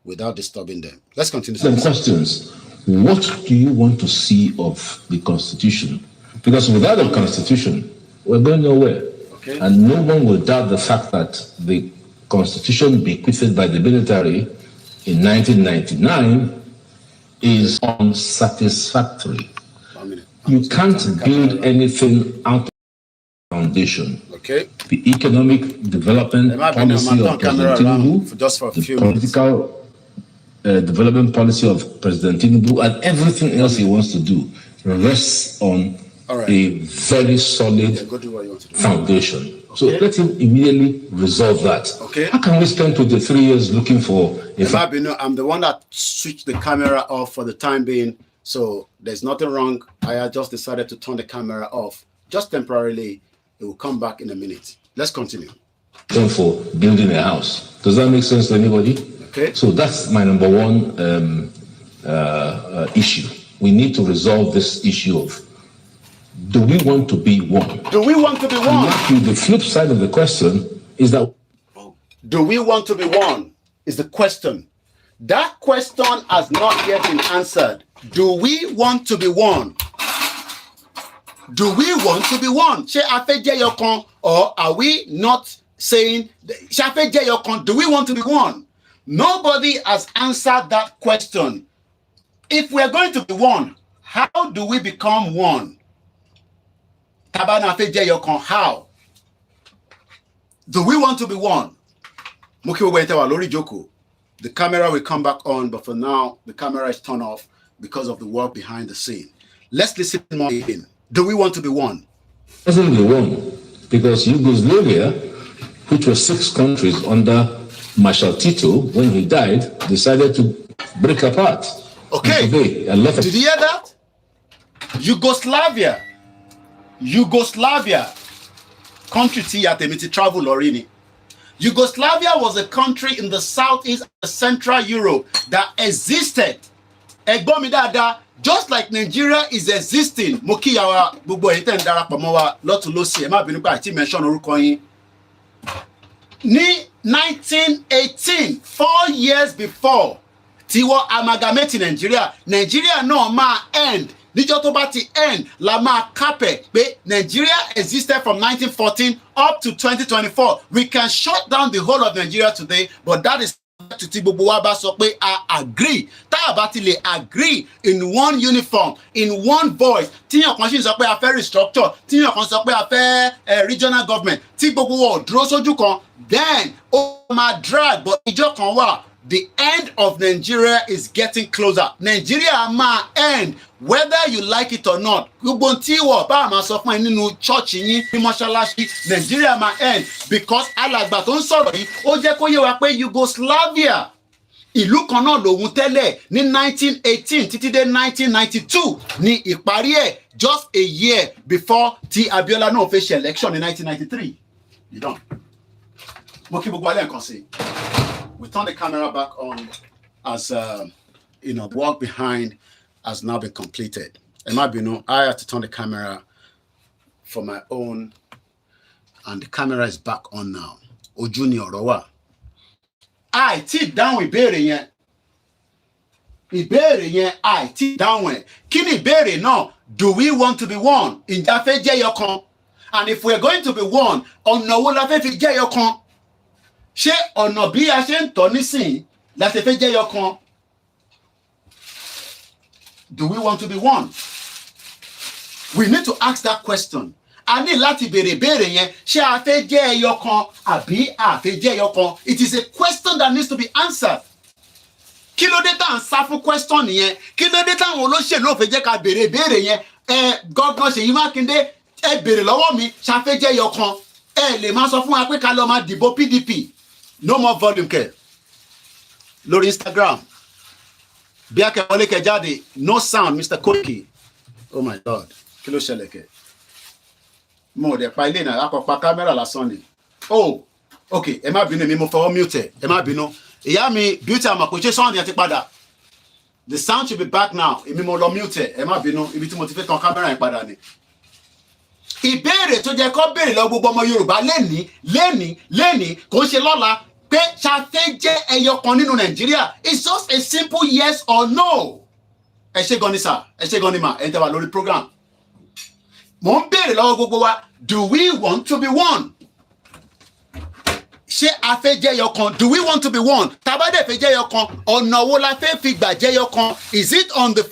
without disturbing them. Let's continue. Some questions. What do you want to see of the Constitution? Because without a Constitution, we're going nowhere. Okay. And no one will doubt the fact that the Constitution bequeathed by the military in 1999 is unsatisfactory. You can't build anything out of the foundation. Okay. The economic development policy of President Tinubu, just for a few the political development policy of President Tinubu, and everything else he wants to do rests on a very solid foundation. So let him immediately resolve that. Okay. How can we spend 23 years looking for I'm the one that switched the camera off for the time being, so there's nothing wrong. I just decided to turn the camera off just temporarily. It will come back in a minute. Let's continue. For building a house? Does that make sense to anybody? Okay. So that's my number one issue. We need to resolve this issue of, do we want to be one? Do we want to be one? Matthew, the flip side of the question is that, do we want to be one? Is the question. That question has not yet been answered. Do we want to be one? Do we want to be one? Or are we not saying, do we want to be one? Nobody has answered that question. If we're going to be one, how do we become one? How? Do we want to be one? The camera will come back on, but for now, the camera is turned off because of the work behind the scene. Let's listen more in. Do we want to be one? Doesn't be one, because Yugoslavia, which was 6 countries under Marshal Tito, when he died, decided to break apart. Okay. Today, did you hear that? Yugoslavia, country T at Emiti travel Lorini. Yugoslavia was a country in the southeast and central Europe that existed. Ẹ̀gbọ́n mi dáadáa, just like Nigeria is existing. Mo kí yàwá gbogbo ẹ̀yin tẹ́ ń darapọ̀ mọ́ wa lọ́tùn lósì, ẹ má bínú pé àti mention orúkọ yín. Ní 1918, 4 years before tí wọ́n amalgamate Nigeria, Nigeria náà máa end. Níjọ́ tó bá ti end la máa kápẹ̀ pé Nigeria existed from 1914 up to 2024. We can shut down the whole of Nigeria today, but that is to ti gbogbo wa bá sọ pé I agree. Tá a bá ti lè agree in one uniform, in one voice, tíyàn kan sì sọ pé a fẹ́ restructure, tíyàn kan sọ pé a fẹ́ regional government, tí gbogbo wa ò dúró sójú kan, then ó máa drag, but ìjọ kan wà. The end of Nigeria is getting closer. Nigeria máa end whether you like it or not. Gbogbo tí wọ́n bá máa sọ fún ẹ nínú church yín ní mọ́ṣáláṣí, Nigeria máa end because alàgbà tó ń sọ̀rọ̀ yìí ó jẹ́ kó yé wa pé Yugoslavia ìlú kan náà lòun tẹ́lẹ̀ ní 1918 títí dé 1992 ní ìparí ẹ̀ just a year before tí Abiola náà fẹ́ ṣe election ní 1993. You don't. Mo kí gbogbo alẹ́ nǹkan sí. We turn the camera back on as work behind has now been completed. I had to turn the camera for my own, and the camera is back on now. Ojú ni ọ̀rọ̀ wà. Àìtí dáhùn ìbéèrè yẹn. Ìbéèrè yẹn àìtí dáhùn ẹ̀. Kí ni ìbéèrè náà? Do we want to be one? Ǹjẹ́ a fẹ́ jẹ́ ẹyọkan? And if we're going to be one, ọ̀nà wo la fẹ́ fi jẹ́ ẹyọkan? Ṣé ọ̀nà bí a ṣe ń tọ́ nísìn láti fẹ́ jẹ́ ẹyọkan? Do we want to be one? We need to ask that question. A ní láti béèrè béèrè yẹn, ṣé a fẹ́ jẹ́ ẹyọkan àbí a fẹ́ jẹ́ ẹyọkan? It is a question that needs to be answered. Kí ló dé tá à ń sá fún question yẹn? Kí ló dé táwọn olóṣèlú ò fẹ́ jẹ́ ká béèrè béèrè yẹn? Gọ́gán Ṣèyí Mákindé, ẹ béèrè lọ́wọ́ mi, ṣá fẹ́ jẹ́ ẹyọkan? Ẹ lè máa sọ fún wa pé ká lọ máa dìbò PDP. No more volume kẹ lórí Instagram bí akẹ́wọlé kẹ jáde no sound Mr. Koiki. Oh my God, kí ló ṣẹlẹ̀ kẹ? Mo dẹ̀ pa ilé náà àpapọ̀ kámẹ́rà lásán ni. Oh okay, ẹ má bínú mi, mo fọwọ́ mute ẹ má bínú. Ìyá mi beauty àmọ̀kòṣe sound yẹn ti padà. The sound should be back now. Èmi mo lọ mute ẹ má bínú, ibi tí mo ti fẹ́ tan kámẹ́rà yẹn padà ni. Ìbéèrè tó jẹ́ kó béèrè lọ gbogbo ọmọ Yorùbá lẹ́ni kò ń ṣe lọ́la pé ṣàfẹ́ jẹ́ ẹyọkan nínú Nàìjíríà. It's just a simple yes or no. Ẹ ṣé gan ni sà, ẹ ṣé gan ni mà, ẹ ń tẹ́ wà lórí program. Mo ń béèrè lọ́wọ́ gbogbo wa, do we want to be one? Ṣé a fẹ́ jẹ́ ẹyọkan? Do we want to be one? Tá bá dẹ̀ fẹ́ jẹ́ ẹyọkan, ọ̀nà wo la fẹ́ fi gbà jẹ́ ẹyọkan? Is it on the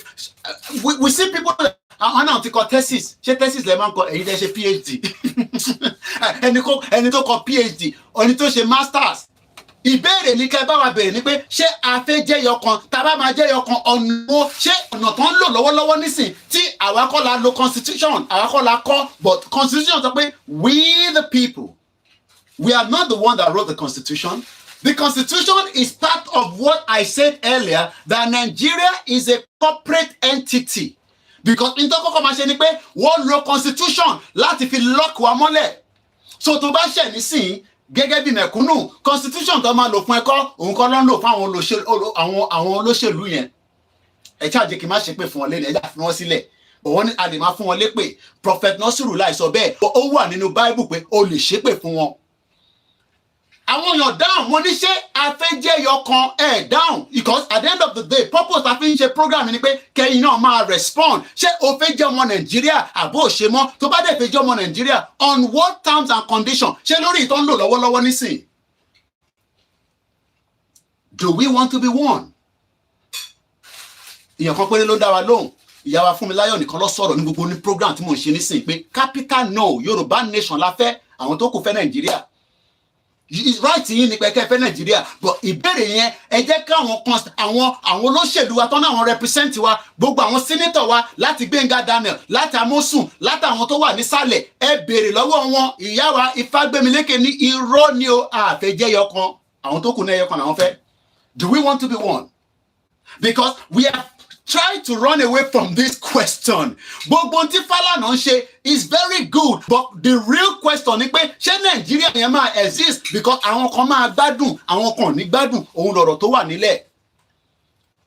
we see people àwọn náà ti kọ thesis, ṣé thesis lè máa ń kọ èyí tẹ́ ṣe PhD ẹni tó kọ PhD ẹni tó ṣe masters. Ìbéèrè ní kẹ́ bá wa béèrè ni pé ṣé a fẹ́ jẹ́ ẹyọkan? Tá bá máa jẹ́ ẹyọkan ọ̀nà ṣé ọ̀nà tó ń lò lọ́wọ́lọ́wọ́ nísìn tí àwa kọ́ la lo constitution àwa kọ́ la kọ́, but constitution sọ pé we the people, we are not the one that wrote the constitution. The constitution is part of what I said earlier, that Nigeria is a corporate entity. Because in tọ́kọ́kọ́ máa ṣe ni pé wọ́n lo constitution láti fi lock wa mọ́lẹ̀. So tó bá ṣẹ̀ nísìn gẹ́gẹ́ bí mẹ̀kúnnù, constitution tó máa lò fún ẹ̀kọ́ òun kọ́ ló ń lò fún àwọn olóṣèlú yẹn. Ẹ ṣáàjẹ́ kí n má ṣe pé fún wọn lẹ́nu, ẹ̀dá fún wọn sílẹ̀. Òun ni a lè máa fún wọn lépè. Prophet Nasiru láì sọ bẹ́ẹ̀, ó wà nínú Bible pé o lè ṣépè fún wọn. Àwọn èèyàn dáhùn, mo ní ṣé a fẹ́ jẹ́ ẹyọkan ẹ̀ dáhùn, because at the end of the day purpose ta fi ń ṣe program ni pé kẹ́yìn náà máa respond. Ṣé o fẹ́ jẹ́ ọmọ Nàìjíríà àbó òṣè mọ́? Tó bá dẹ̀ fẹ́ jẹ́ ọmọ Nàìjíríà, on what terms and conditions? Ṣé lórí ìtọ́ ń lò lọ́wọ́lọ́wọ́ nísìn? Do we want to be one? Ìyẹn kan péré ló dá wa lóhùn. Ìyá wa Fúnmiláyọ̀ nìkan ló sọ̀rọ̀ ní gbogbo ní program tí mo ń ṣe nísìn pé capital no, Yorùbá nation la fẹ́, àwọn tó kù fẹ́ Nàìjíríà. Right yín ni pé kẹ́ fẹ́ Nàìjíríà, but ìbéèrè yẹn ẹ jẹ́ ká àwọn olóṣèlú wa tán náà àwọn represent wa, gbogbo àwọn senator wa láti Gbénga Daniel, láti Amosun, láti àwọn tó wà nísàlẹ̀, ẹ béèrè lọ́wọ́ wọn. Ìyá wa Ifágbémilékè ní irọ́ ni o, àfẹ́jẹ́ ẹyọkan, àwọn tó kù náà ẹyọkan làwọn fẹ́. Do we want to be one? Because we have try to run away from this question. Gbogbo tí Falana ń ṣe is very good, but the real question ni pé ṣé Nigeria yẹn máa exist because àwọn kan máa gbádùn, àwọn kan ní gbádùn, òun lọ̀rọ̀ tó wà nílẹ̀.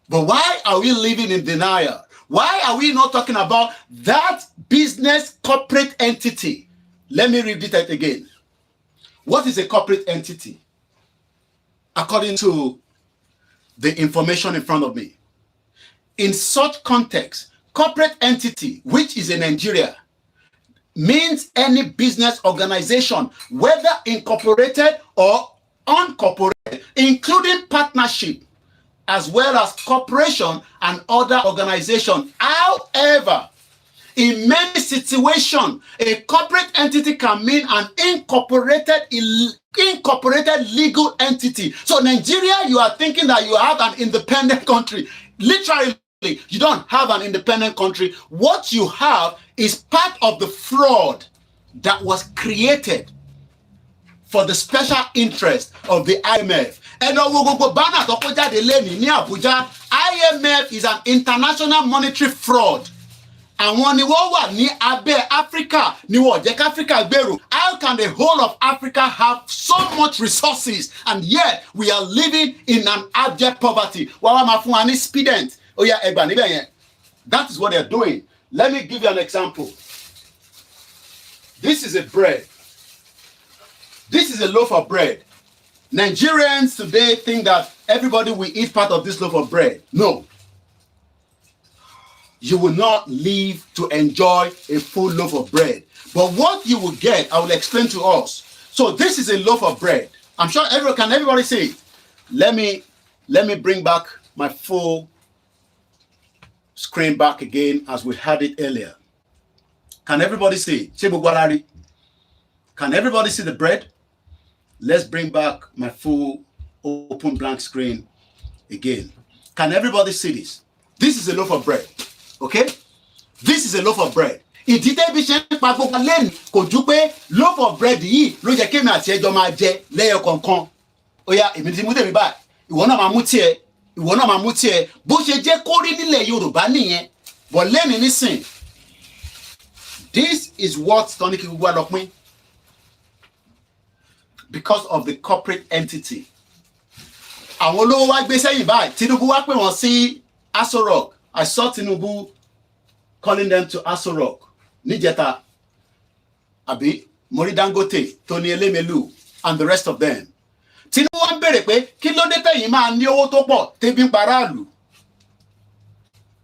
But why are we living in denial? Why are we not talking about that business corporate entity? Let me repeat it again. What is a corporate entity? According to the information in front of me. In such context, corporate entity, which is in Nigeria, means any business organization, whether incorporated or uncorporated, including partnership, as well as corporation and other organization. However, in many situations, a corporate entity can mean an incorporated legal entity. So Nigeria, you are thinking that you have an independent country. Literally, you don't have an independent country. What you have is part of the fraud that was created for the special interest of the IMF. And IMF is an international monetary fraud. And when you were ní abẹ́ Africa, Africa gbèrú. How can the whole of Africa have so much resources and yet we are living in an abject poverty? That is what they're doing. Let me give you an example. This is a bread. This is a loaf of bread. Nigerians today think that everybody will eat part of this loaf of bread. No. You will not live to enjoy a full loaf of bread. But what you will get, I will explain to us. So this is a loaf of bread. I'm sure everybody see it? Let me bring back my full screen back again as we had it earlier. Can everybody see? Can everybody see the bread? Let's bring back my full open blank screen again. Can everybody see this? This is a loaf of bread. Okay? This is a loaf of bread. Ìdí tẹ́bí ṣe ń pa gbogbo lẹ́nu kò ju pé loaf of bread yìí ló jẹ́ kémi àti ẹjọ́ máa jẹ lẹ́yọ kọ̀ọ̀kan. Ó yá, èmi ti mú tèmi báyìí. Ìwọ náà máa mú tiẹ̀. Ìwọ náà máa mú tiẹ̀. Bó ṣe jẹ́ kó rí nílẹ̀ Yorùbá nìyẹn. But lẹ́nu nísìn. This is what Tony Kikuwa lọ pín. Because of the corporate entity. Àwọn olówó wá gbé sẹ́yìn báyìí. Tinubu wá pè wọ́n sí Aso Rock. I saw Tinubu calling them to Aso Rock. Nijeta, Abi, Mori Dangote, Tony Elemelu, and the rest of them. Tinubu wá bèrè pé kí ló dé tẹ̀yin máa ní owó tó pọ̀ tẹ́bí ń paráàlú.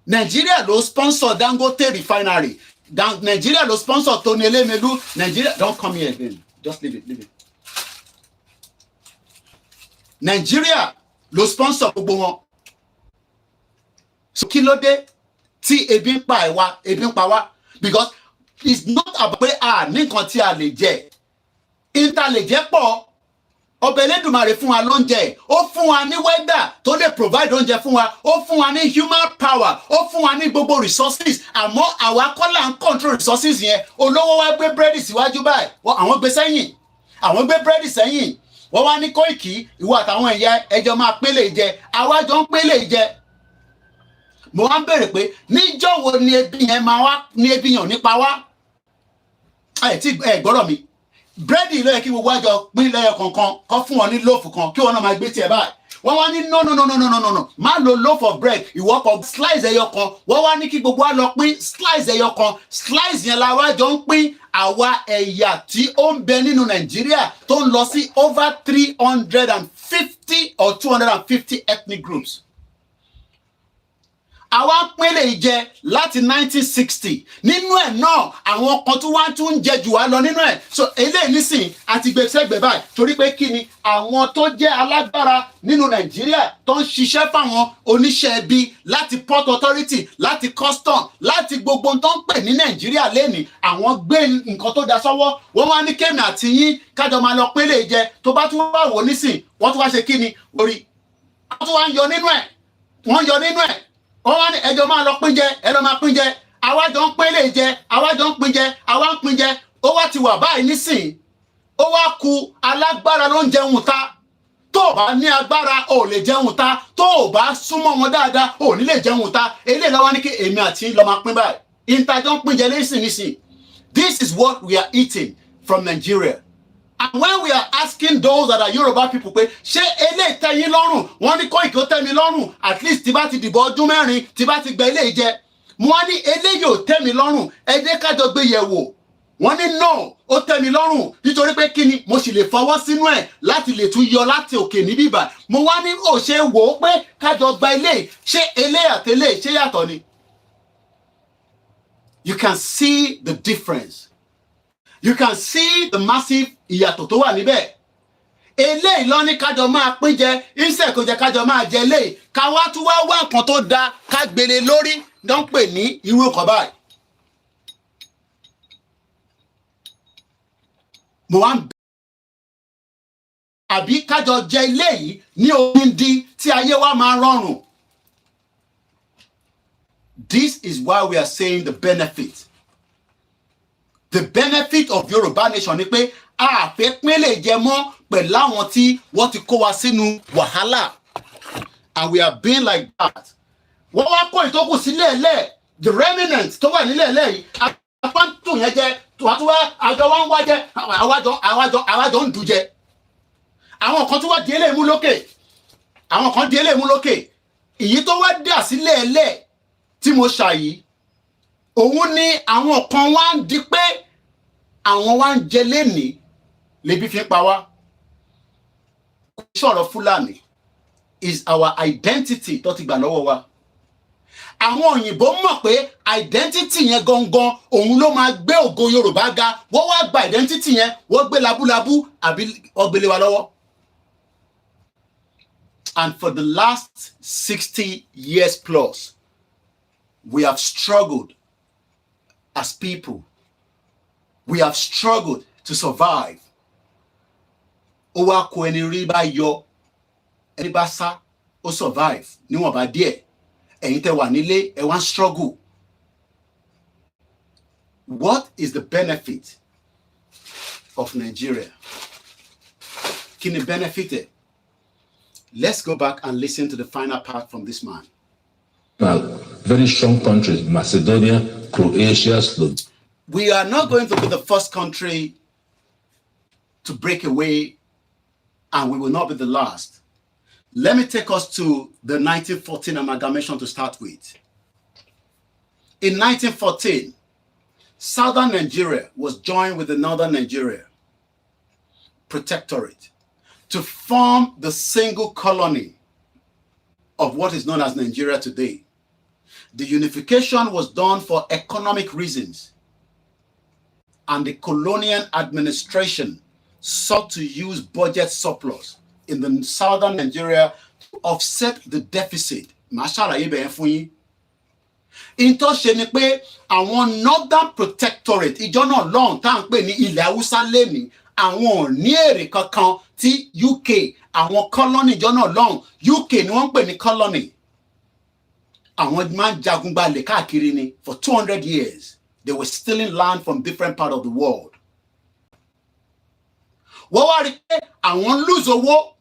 Nigeria ló sponsor Dangote refinery. Nigeria ló sponsor Tony Elemelu. Nigeria, don't come here again. Just leave it. Nigeria ló sponsor gbogbo wọn. So kí ló dé tí ebi ń pa wá, because it's not about pé ní nǹkan tí a lè jẹ. Ìta lè jẹ pọ̀. Ọba Elédùmarè fún wa lóúnjẹ. Ó fún wa ní weather tó lè provide oúnjẹ fún wa. Ó fún wa ní human power. Ó fún wa ní gbogbo resources. Àmọ́ àwa kọ́ là ń control resources yẹn. Olówó wá gbé búrẹ́dì síwájú báyìí. Àwọn gbé sẹ́yìn. Àwọn gbé búrẹ́dì sẹ́yìn. Wọ́n wá ní Koiki, ìwọ àtàwọn ẹ̀yà ẹjọ́ máa pélé jẹ. Àwa jọ ń pélé jẹ. Mo wá ń bèrè pé níjọ́ wo ni ebi yẹn máa wá ní ebi yẹn nípa wá. Gbọ́dọ̀ mi. Búrẹ́dì ló yẹ kí gbogbo àjọ pín lẹ́yọ kọ̀ọ̀kan kọ́ fún wọn ní loaf kan kí wọn náà máa gbé tiẹ̀ báyìí. Wọ́n wá ní no. Má lo loaf of bread. Ìwọ kan slice ẹyọ kan. Wọ́n wá ní kí gbogbo wa lọ pín slice ẹyọ kan. Slice yẹn la wá jọ ń pín àwa ẹ̀yà tí ó ń bẹ nínú Nàìjíríà tó ń lọ sí over 350 or 250 ethnic groups. Àwa pínlẹ̀ ìjẹ láti 1960. Nínú ẹ̀ náà, àwọn kan tún ń jẹ jù wá lọ nínú ẹ̀. So eléyìí nísìn àti gbèsègbè báyìí torí pé kí ni àwọn tó jẹ́ alágbára nínú Nàìjíríà tó ń ṣiṣẹ́ fáwọn oníṣẹ́ ibi láti port authority, láti custom, láti gbogbo tó ń pè ní Nàìjíríà lẹ́nìí, àwọn gbé nǹkan tó da sọ́wọ́. Wọ́n wá ní kémi àti yín kájọ máa lọ pínlẹ̀ ìjẹ tó bá tún wà wò nísìn, wọ́n tún wá ṣe kí ni orí. Wọ́n tún wá ń yọ nínú ẹ̀. Wọ́n yọ nínú ẹ̀. Wọ́n wá ní ẹjọ́ máa lọ pín jẹ, ẹ lọ máa pín jẹ, àwa jọ ń pín lè jẹ, àwa jọ ń pín jẹ, àwa ń pín jẹ, ó wá ti wà báyìí nísìn, ó wá ku alágbára ló ń jẹun ta, tó bá ní agbára ò lè jẹun ta, tó bá súnmọ́ wọn dáadáa ò ní lè jẹun ta. Eléyìí lọ́wọ́ ní kí èmi àti lọ máa pín báyìí. Ìtajọ́ ń pín jẹ nísìnyìí. This is what we are eating from Nigeria. And when we are asking those that are Yoruba people pé ṣé eléyìí tẹ́ yín lọ́rùn, wọ́n ní Koiki ó tẹ́ mi lọ́rùn, at least tí bá ti dìbò ọdún mẹ́rin, tí bá ti gba eléyìí jẹ. Wọ́n ní eléyìí ò tẹ́ mi lọ́rùn, ẹ jẹ́ ká jọ gbé yẹ̀ wò. Wọ́n ní no, ó tẹ́ mi lọ́rùn nítorí pé kí ni mo sì lè fọwọ́ sínú ẹ̀ láti lè tún yọ láti òkè ní bíbà. Mo wá ní ò ṣe wò ó pé ká jọ gba eléyìí, ṣé eléyìí àtẹléyìí ṣé yàtọ̀ ni? You can see the difference. You can see the massive ìyàtọ̀ tó wà níbẹ̀. Eléyìí ló ní kájọ máa pín jẹ, ìṣe kò jẹ́ kájọ máa jẹ eléyìí. Ká wá tún wá nǹkan tó dáa ká gbélé lórí ló ń pè ní irú ọkọ̀ báyìí. Mo wá ń bẹ̀ àbí kájọ jẹ eléyìí ní odindi tí ayé wa máa rọrùn. This is why we are saying the benefit. The benefit of Yoruba nation ni pé a fẹ́ pín lè jẹ mọ́ pẹ̀lú àwọn tí wọ́n ti kó wa sínú wàhálà. And we are being like that. Wọ́n wá kó ìtókù sílẹ̀ lẹ̀, the remnants tó wà nílẹ̀ lẹ̀ yìí, àpáǹtù yẹn jẹ, tùwàtúwà àjọ wọn wá jẹ, àwájọ ń dù jẹ. Àwọn kan tó wá di eléyìí mú lókè. Àwọn kan di eléyìí mú lókè. Èyí tó wá dà sílẹ̀ lẹ̀ tí mo ṣàyí, òun ni àwọn kan wá ń di pé àwọn wá ń jẹ lénìí lébi fi ń pa wá. Kò sọ̀rọ̀ Fúlàní is our identity tó ti gbà lọ́wọ́ wa. Àwọn òyìnbó mọ̀ pé identity yẹn gangan òun ló máa gbé ògo Yorùbá ga. Wọ́n wá gba identity yẹn, wọ́n gbé labúlabú àbí ọgbẹ́lé wa lọ́wọ́. And for the last 60 years plus, we have struggled as people. We have struggled to survive. Ó wá kó ẹni rí bá yọ, ẹni bá sá, ó survive níwọ̀n bá díẹ̀. Ẹ̀yin tẹ́ wà nílé, ẹ wá struggle. What is the benefit of Nigeria? Kí ni benefit ẹ̀? Let's go back and listen to the final part from this man. Very strong countries, Macedonia, Croatia, Slovenia. We are not going to be the first country to break away, and we will not be the last. Let me take us to the 1914 amalgamation to start with. In 1914, southern Nigeria was joined with the northern Nigeria protectorate to form the single colony of what is known as Nigeria today. The unification was done for economic reasons, and the colonial administration sought to use budget surplus in the southern Nigeria to offset the deficit. Into ṣe ni pé àwọn northern protectorate ìjọ náà lọ́hùn tá à ń pè ní ilẹ̀ Haúsá lẹ́nìí, àwọn ò ní èrè kankan tí UK, àwọn colony ìjọ náà lọ́hùn, UK ni wọ́n ń pè ní colony. Àwọn máa ń jagun gbalẹ̀ káàkiri ni for 200 years. They were stealing land from different parts of the world. Wọ́n wá rí pé àwọn lose owó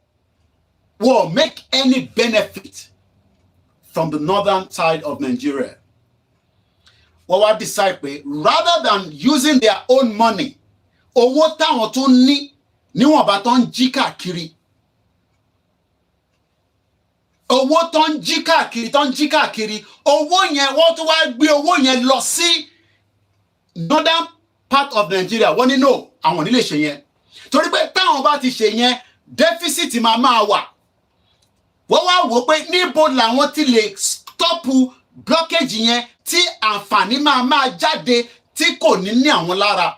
won't make any benefit from the northern side of Nigeria. Wọ́n wá decide pé rather than using their own money, owó táwọn tó ní níwọ̀nba tó ń jí káàkiri, owó tó ń jí káàkiri, owó yẹn wọ́n tún wá gbé owó yẹn lọ sí northern part of Nigeria. Wọ́n ní no, àwọn ò ní lè ṣe yẹn. Torí pé táwọn bá ti ṣe yẹn, deficit máa wà. Wọ́n wá wò pé níbo làwọn ti lè stop blockage yẹn tí àǹfààní máa jáde tí kò ní àwọn lára.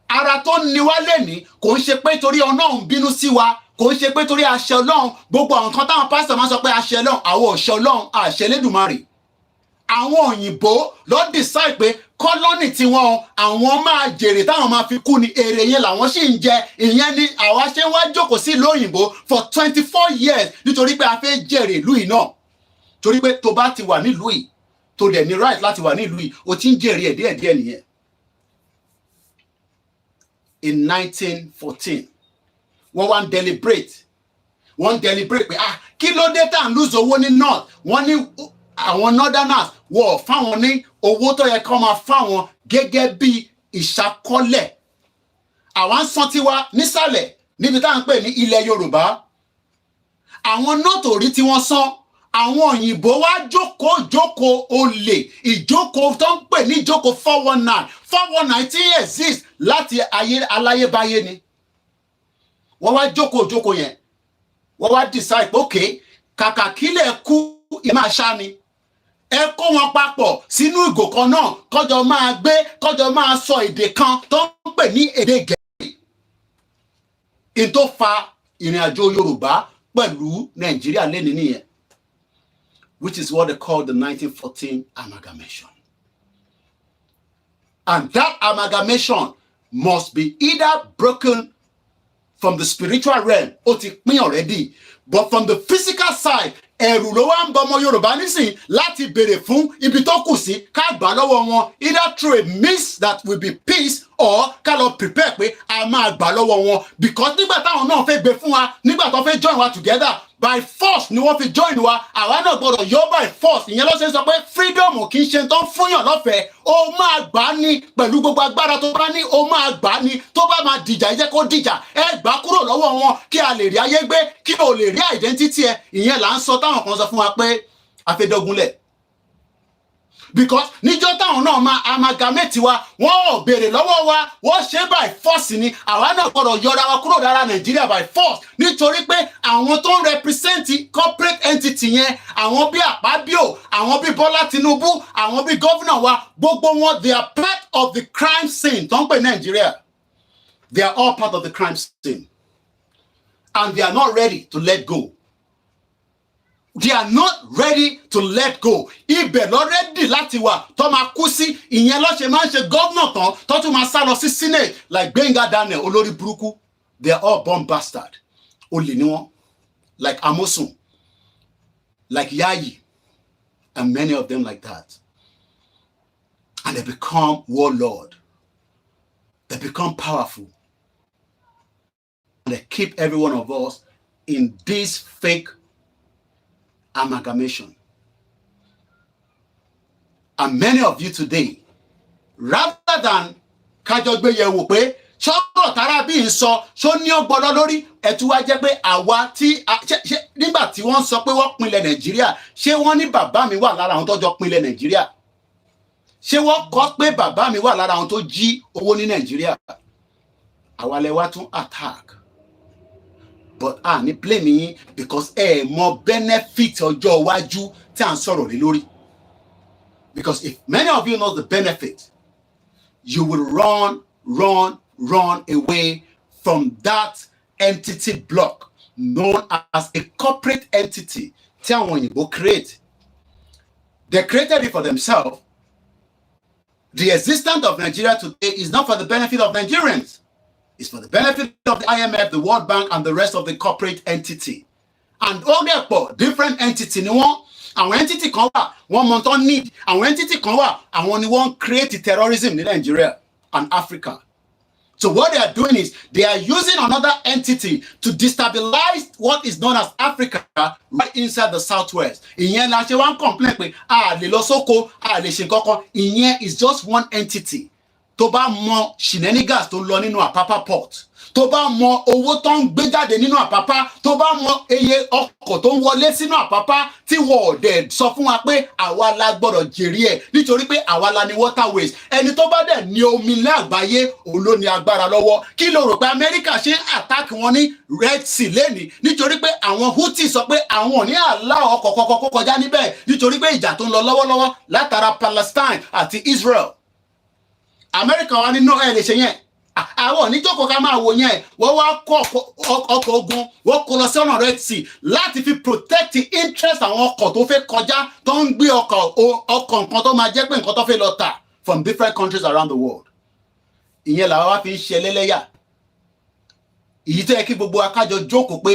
Ara tó ní wá lẹ́ni kò ń ṣe pé torí Ọlọ́run bínú sí wa, kò ń ṣe pé torí àṣẹ Ọlọ́run, gbogbo àwọn kan táwọn pásítọ̀ máa sọ pé àṣẹ Ọlọ́run, àwọn òṣè Ọlọ́run, àṣẹ Elédùmarè. Àwọn òyìnbó ló decide pé colony tiwọn àwọn máa jèrè táwọn máa fi kú ni, èrè yẹn làwọn sì ń jẹ. Ìyẹn ni àwa ṣe ń wá jókòó sí ìlú òyìnbó for 24 years nítorí pé a fẹ́ jèrè ìlú yìí náà. Torí pé tó bá ti wà nílùú yìí, tó dẹ̀ ní right láti wà nílùú yìí, o ti ń jèrè ẹ̀ díẹ̀díẹ̀ nìyẹn. In 1914, wọ́n wá ń deliberate, wọ́n deliberate pé kí ló dé tá à ń lose owó ní north wọ́n ní àwọn northerners wọ́n fáwọn ní owó tó yẹ kó máa fáwọn gẹ́gẹ́ bí ìṣàkọọ́lẹ̀ àwọn ń san tiwa nísàlẹ̀ níbi tá à ń pè ní ilẹ̀ Yorùbá àwọn náà tó rí tí wọ́n san àwọn òyìnbó wá jókòó olè ìjókòó tó ń pè ní ìjókòó 419 tí exist láti ayé aláyébáyé ni wọ́n wá jókòó yẹn wọ́n wá decide pé okay kàkà kílẹ̀ kú ìmáa ṣá ni ẹ kó wọn papọ̀ sínú ìgò kan náà kọjọ máa gbé kọjọ máa sọ èdè kan tó ń pè ní èdè Gẹ̀ẹ́sì in tó fa ìrìn àjò Yorùbá pẹ̀lú Nàìjíríà lẹ́ni nìyẹn which is what they call the 1914 amalgamation. And that amalgamation must be either broken from the spiritual realm, ó ti pín already, but from the physical side, ẹ̀rù ló wá ń bọ ọmọ Yorùbá nísìn láti béèrè fún ibi tó kù sí ká gbà lọ́wọ́ wọn either through a means that will be peace or ká lọ prepare pé a máa gbà lọ́wọ́ wọn because nígbà táwọn náà fẹ́ gbé fún wa nígbà tó fẹ́ join wa together by force ni wọ́n fi join wa àwa náà gbọ́dọ̀ yọ by force ìyẹn ló ṣe sọ pé freedom kì í ṣe tó ń fúnyàn lọ́fẹ̀ẹ́ ó máa gbà ní pẹ̀lú gbogbo agbára tó bá ní ó máa gbà ní tó bá máa dìjà ẹ jẹ́ kó dìjà ẹ gbà kúrò lọ́wọ́ wọn kí a lè rí ayé gbé kí o lè rí identity ẹ ìyẹn là ń sọ táwọn kan sọ fún wa pé afẹ́dọ́gúnlẹ̀ because níjọ́ táwọn náà máa amalgamate wa wọ́n ò béèrè lọ́wọ́ wa wọ́n ṣe by force ni àwa náà gbọ́dọ̀ yọra wa kúrò lára Nàìjíríà by force nítorí pé àwọn tó ń represent corporate entity yẹn àwọn bí Akpabio àwọn bí Bọ́lá Tinubu àwọn bí governor wa gbogbo wọn they are part of the crime scene tó ń pè Nàìjíríà they are all part of the crime scene and they are not ready to let go. They are not ready to let go. Ibẹ̀ lọ ready láti wà tó máa kú sí ìyẹn ló ṣe máa ń ṣe governor tán tó tún máa sá lọ sí senate like Gbenga Daniel olórí burúkú. They are all born bastard. Olè ni wọ́n like Amosun, like Yayi, and many of them like that. And they become warlord. They become powerful. And they keep every one of us in this fake amalgamation. And many of you today, rather than kájọgbé yẹ̀wò pé ṣọ́rọ̀ tára bí ń sọ ṣó ní ọgbọ́dọ̀ lórí ẹ̀tú wá jẹ́ pé àwa tí nígbà tí wọ́n sọ pé wọ́n pinlẹ̀ Nàìjíríà ṣé wọ́n ní bàbá mi wà lára àwọn tó jọ pinlẹ̀ Nàìjíríà ṣé wọ́n kọ́ pé bàbá mi wà lára àwọn tó jí owó ní Nàìjíríà àwa lẹ wá tún attack. But ní blame yín because mọ benefit ọjọ́ iwájú tí à ń sọ̀rọ̀ lé lórí. Because if many of you know the benefit, you will run away from that entity block known as a corporate entity tí àwọn òyìnbó create. They created it for themselves. The existence of Nigeria today is not for the benefit of Nigerians. It's for the benefit of the IMF, the World Bank, and the rest of the corporate entity. And all therefore, different entity ni wọ́n. Àwọn entity kan wà, wọ́n mọ tán need. Àwọn entity kan wà, àwọn ni wọ́n create terrorism in Nigeria and Africa. So what they are doing is they are using another entity to destabilize what is known as Africa right inside the Southwest. Ìyẹn la ṣe wá ń complain pé a lè lọ sóko, a lè ṣe nǹkankan. Ìyẹn is just one entity. Tó bá mọ shenanigans tó lọ nínú Apapa port, tó bá mọ owó tó ń gbé jáde nínú Apapa, tó bá mọ iye ọkọ̀ tó ń wọlé sínú Apapa tí wọ́n dẹ̀ sọ fún wa pé àwa la gbọ́dọ̀ jèrè ẹ̀ nítorí pé àwa la ní waterways. Ẹni tó bá dẹ̀ ní omi ní àgbáyé òun ló ní agbára lọ́wọ́. Kí ló rò pé Amẹ́ríkà ṣe attack wọn ní Red Sea lẹ́ni nítorí pé àwọn Houthi sọ pé àwọn ò ní allow ọkọ̀ kọ̀ọ̀kan kó kọjá níbẹ̀ nítorí pé ìjà tó ń lọ lọ́wọ́lọ́wọ́ látara Palestine àti Israel. Amẹ́ríkà wa nínú ẹ̀ lè ṣe yẹn àwọn oníjókòó ká máa wò yẹn wọ́n wá kó ọkọ̀ ogun wọ́n kó lọ sí ọ̀nà Red Sea láti fi protect the interest àwọn ọkọ̀ tó fẹ́ kọjá tó ń gbé ọkọ̀ nǹkan tó máa jẹ́ pé nǹkan tó fẹ́ lọ tà from different countries around the world. Ìyẹn làwọn wá fi ń ṣe ẹlẹ́lẹ́yà èyí tó yẹ kí gbogbo akájọ jókòó pé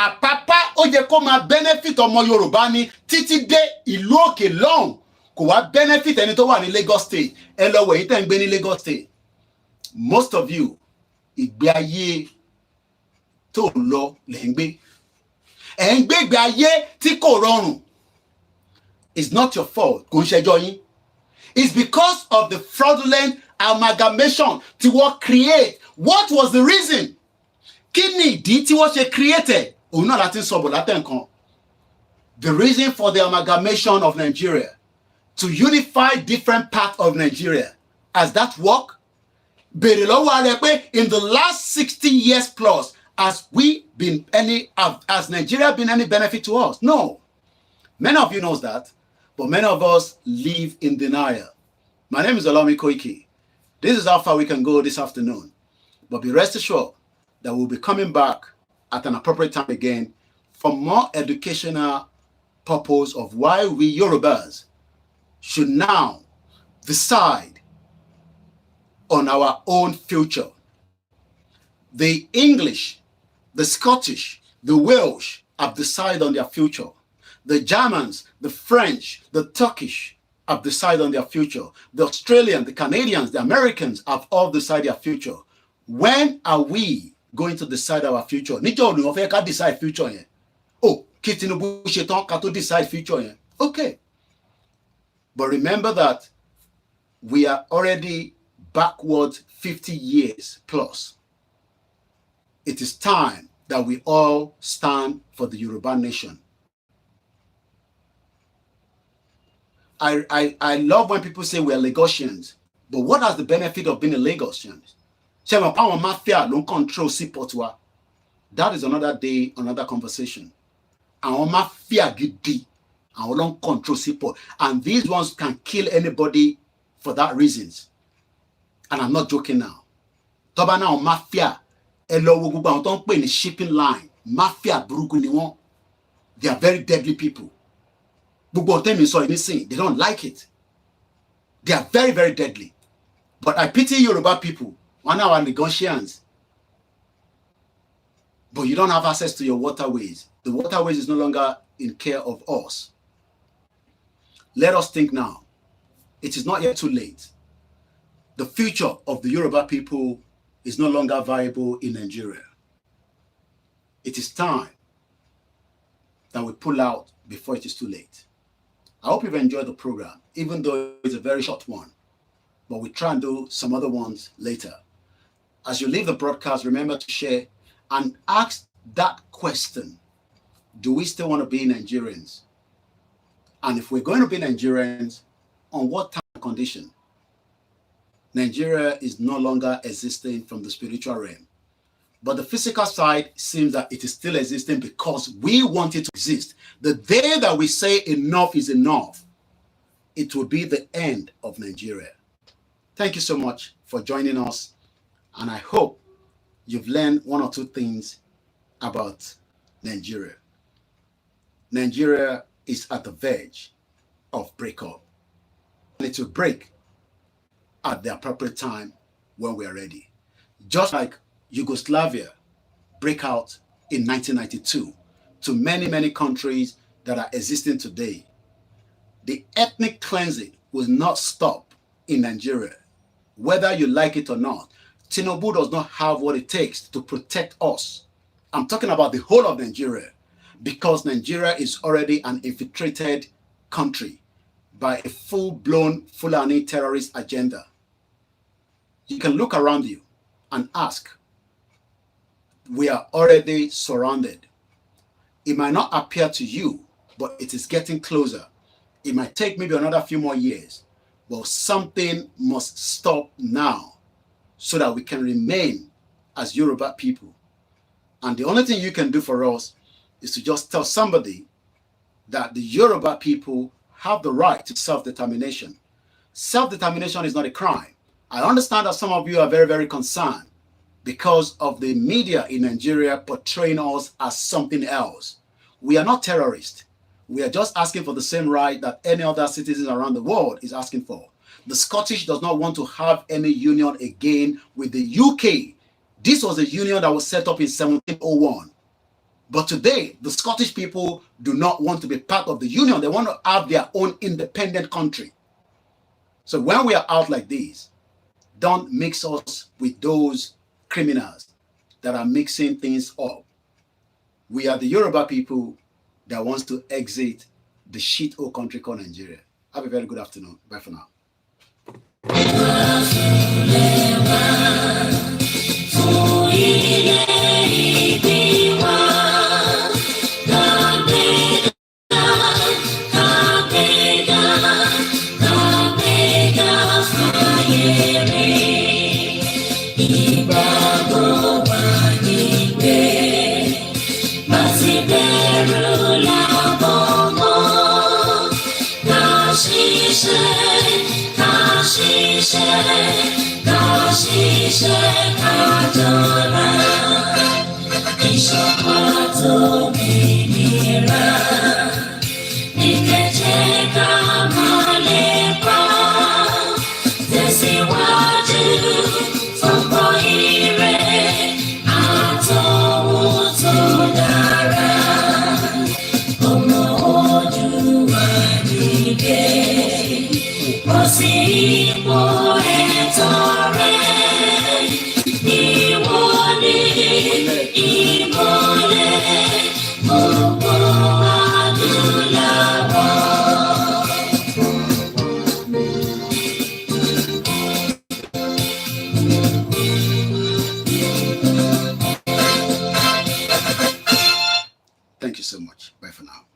Àpápá ó yẹ kó máa benefit ọmọ Yorùbá ní títí dé ìlú òkè lọ́hùn kò wá benefit ẹni tó wà ní Lagos State. Ẹ lọ wẹ̀ yín tẹ́ ń gbé ní Lagos State. Most of you ìgbé ayé tó lọ lẹ́ ń gbé ẹ̀ ń gbégbé ayé tí kò rọrùn. It's not your fault, kò ń ṣẹjọ́ yín. It's because of the fraudulent amalgamation tí wọ́n create. What was the reason? Kí ni ìdí tí wọ́n ṣe created? Òun náà láti sọ bọ̀ látẹ̀ǹkan. The reason for the amalgamation of Nigeria, to unify different parts of Nigeria. Has that worked? Bèrè lọ́wọ́ ara ẹ pé in the last 60 years plus, has Nigeria been any benefit to us? No. Many of you knows that, but many of us live in denial. My name is OLAYOMI KOIKI. This is how far we can go this afternoon. But be rest assured that we'll be coming back at an appropriate time again for more educational purpose of why we Yorubas should now decide on our own future. The English, the Scottish, the Welsh have decided on their future. The Germans, the French, the Turkish have decided on their future. The Australians, the Canadians, the Americans have all decided their future. When are we going to decide our future? Níjọ́ ni wọ́n fẹ́ ká decide future yẹn. Oh, kí Tinubu ṣe tán ká tó decide future yẹn. Okay. But remember that we are already backwards 50 years plus. It is time that we all stand for the Yoruba nation. I love when people say we're Lagosians, but what has the benefit of being a Lagosian? Mafia don't control seaport wa. That is another day, another conversation. Our mafia gidi, our don't control seaport, and these ones can kill anybody for that reasons. And I'm not joking now. Toba now mafia, elo gbogbo don't pay in the shipping line. Mafia burúkú ni wọ́n. They are very deadly people. Gbogbo them is so innocent. They don't like it. They are very, very deadly. But I pity Yoruba people. One our negotiations. But you don't have access to your waterways. The waterways is no longer in care of us. Let us think now. It is not yet too late. The future of the Yoruba people is no longer viable in Nigeria. It is time that we pull out before it is too late. I hope you've enjoyed the program, even though it's a very short one. But we try and do some other ones later. As you leave the broadcast, remember to share and ask that question. Do we still want to be Nigerians? And if we're going to be Nigerians, on what time and condition? Nigeria is no longer existing from the spiritual realm. But the physical side seems that it is still existing because we want it to exist. The day that we say enough is enough, it will be the end of Nigeria. Thank you so much for joining us. And I hope you've learned one or two things about Nigeria. Nigeria is at the verge of breakup. And it will break at the appropriate time when we are ready. Just like Yugoslavia break out in 1992 to many, many countries that are existing today. The ethnic cleansing will not stop in Nigeria. Whether you like it or not, Tinubu does not have what it takes to protect us. I'm talking about the whole of Nigeria, because Nigeria is already an infiltrated country by a full-blown Fulani terrorist agenda. You can look around you and ask, we are already surrounded. It might not appear to you, but it is getting closer. It might take maybe another few more years, but something must stop now so that we can remain as Yoruba people. And the only thing you can do for us is to just tell somebody that the Yoruba people have the right to self-determination. Self-determination is not a crime. I understand that some of you are very, very concerned because of the media in Nigeria portraying us as something else. We are not terrorists. We are just asking for the same right that any other citizen around the world is asking for. The Scottish does not want to have any union again with the UK. This was a union that was set up in 1701. But today, the Scottish people do not want to be part of the union. They want to have their own independent country. So when we are out like this, don't mix us with those criminals that are mixing things up. We are the Yoruba people that wants to exit the shit hole country called Nigeria. Have a very good afternoon. Bye for now. Thank you so much. Bye for now.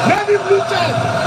Maybe blue check.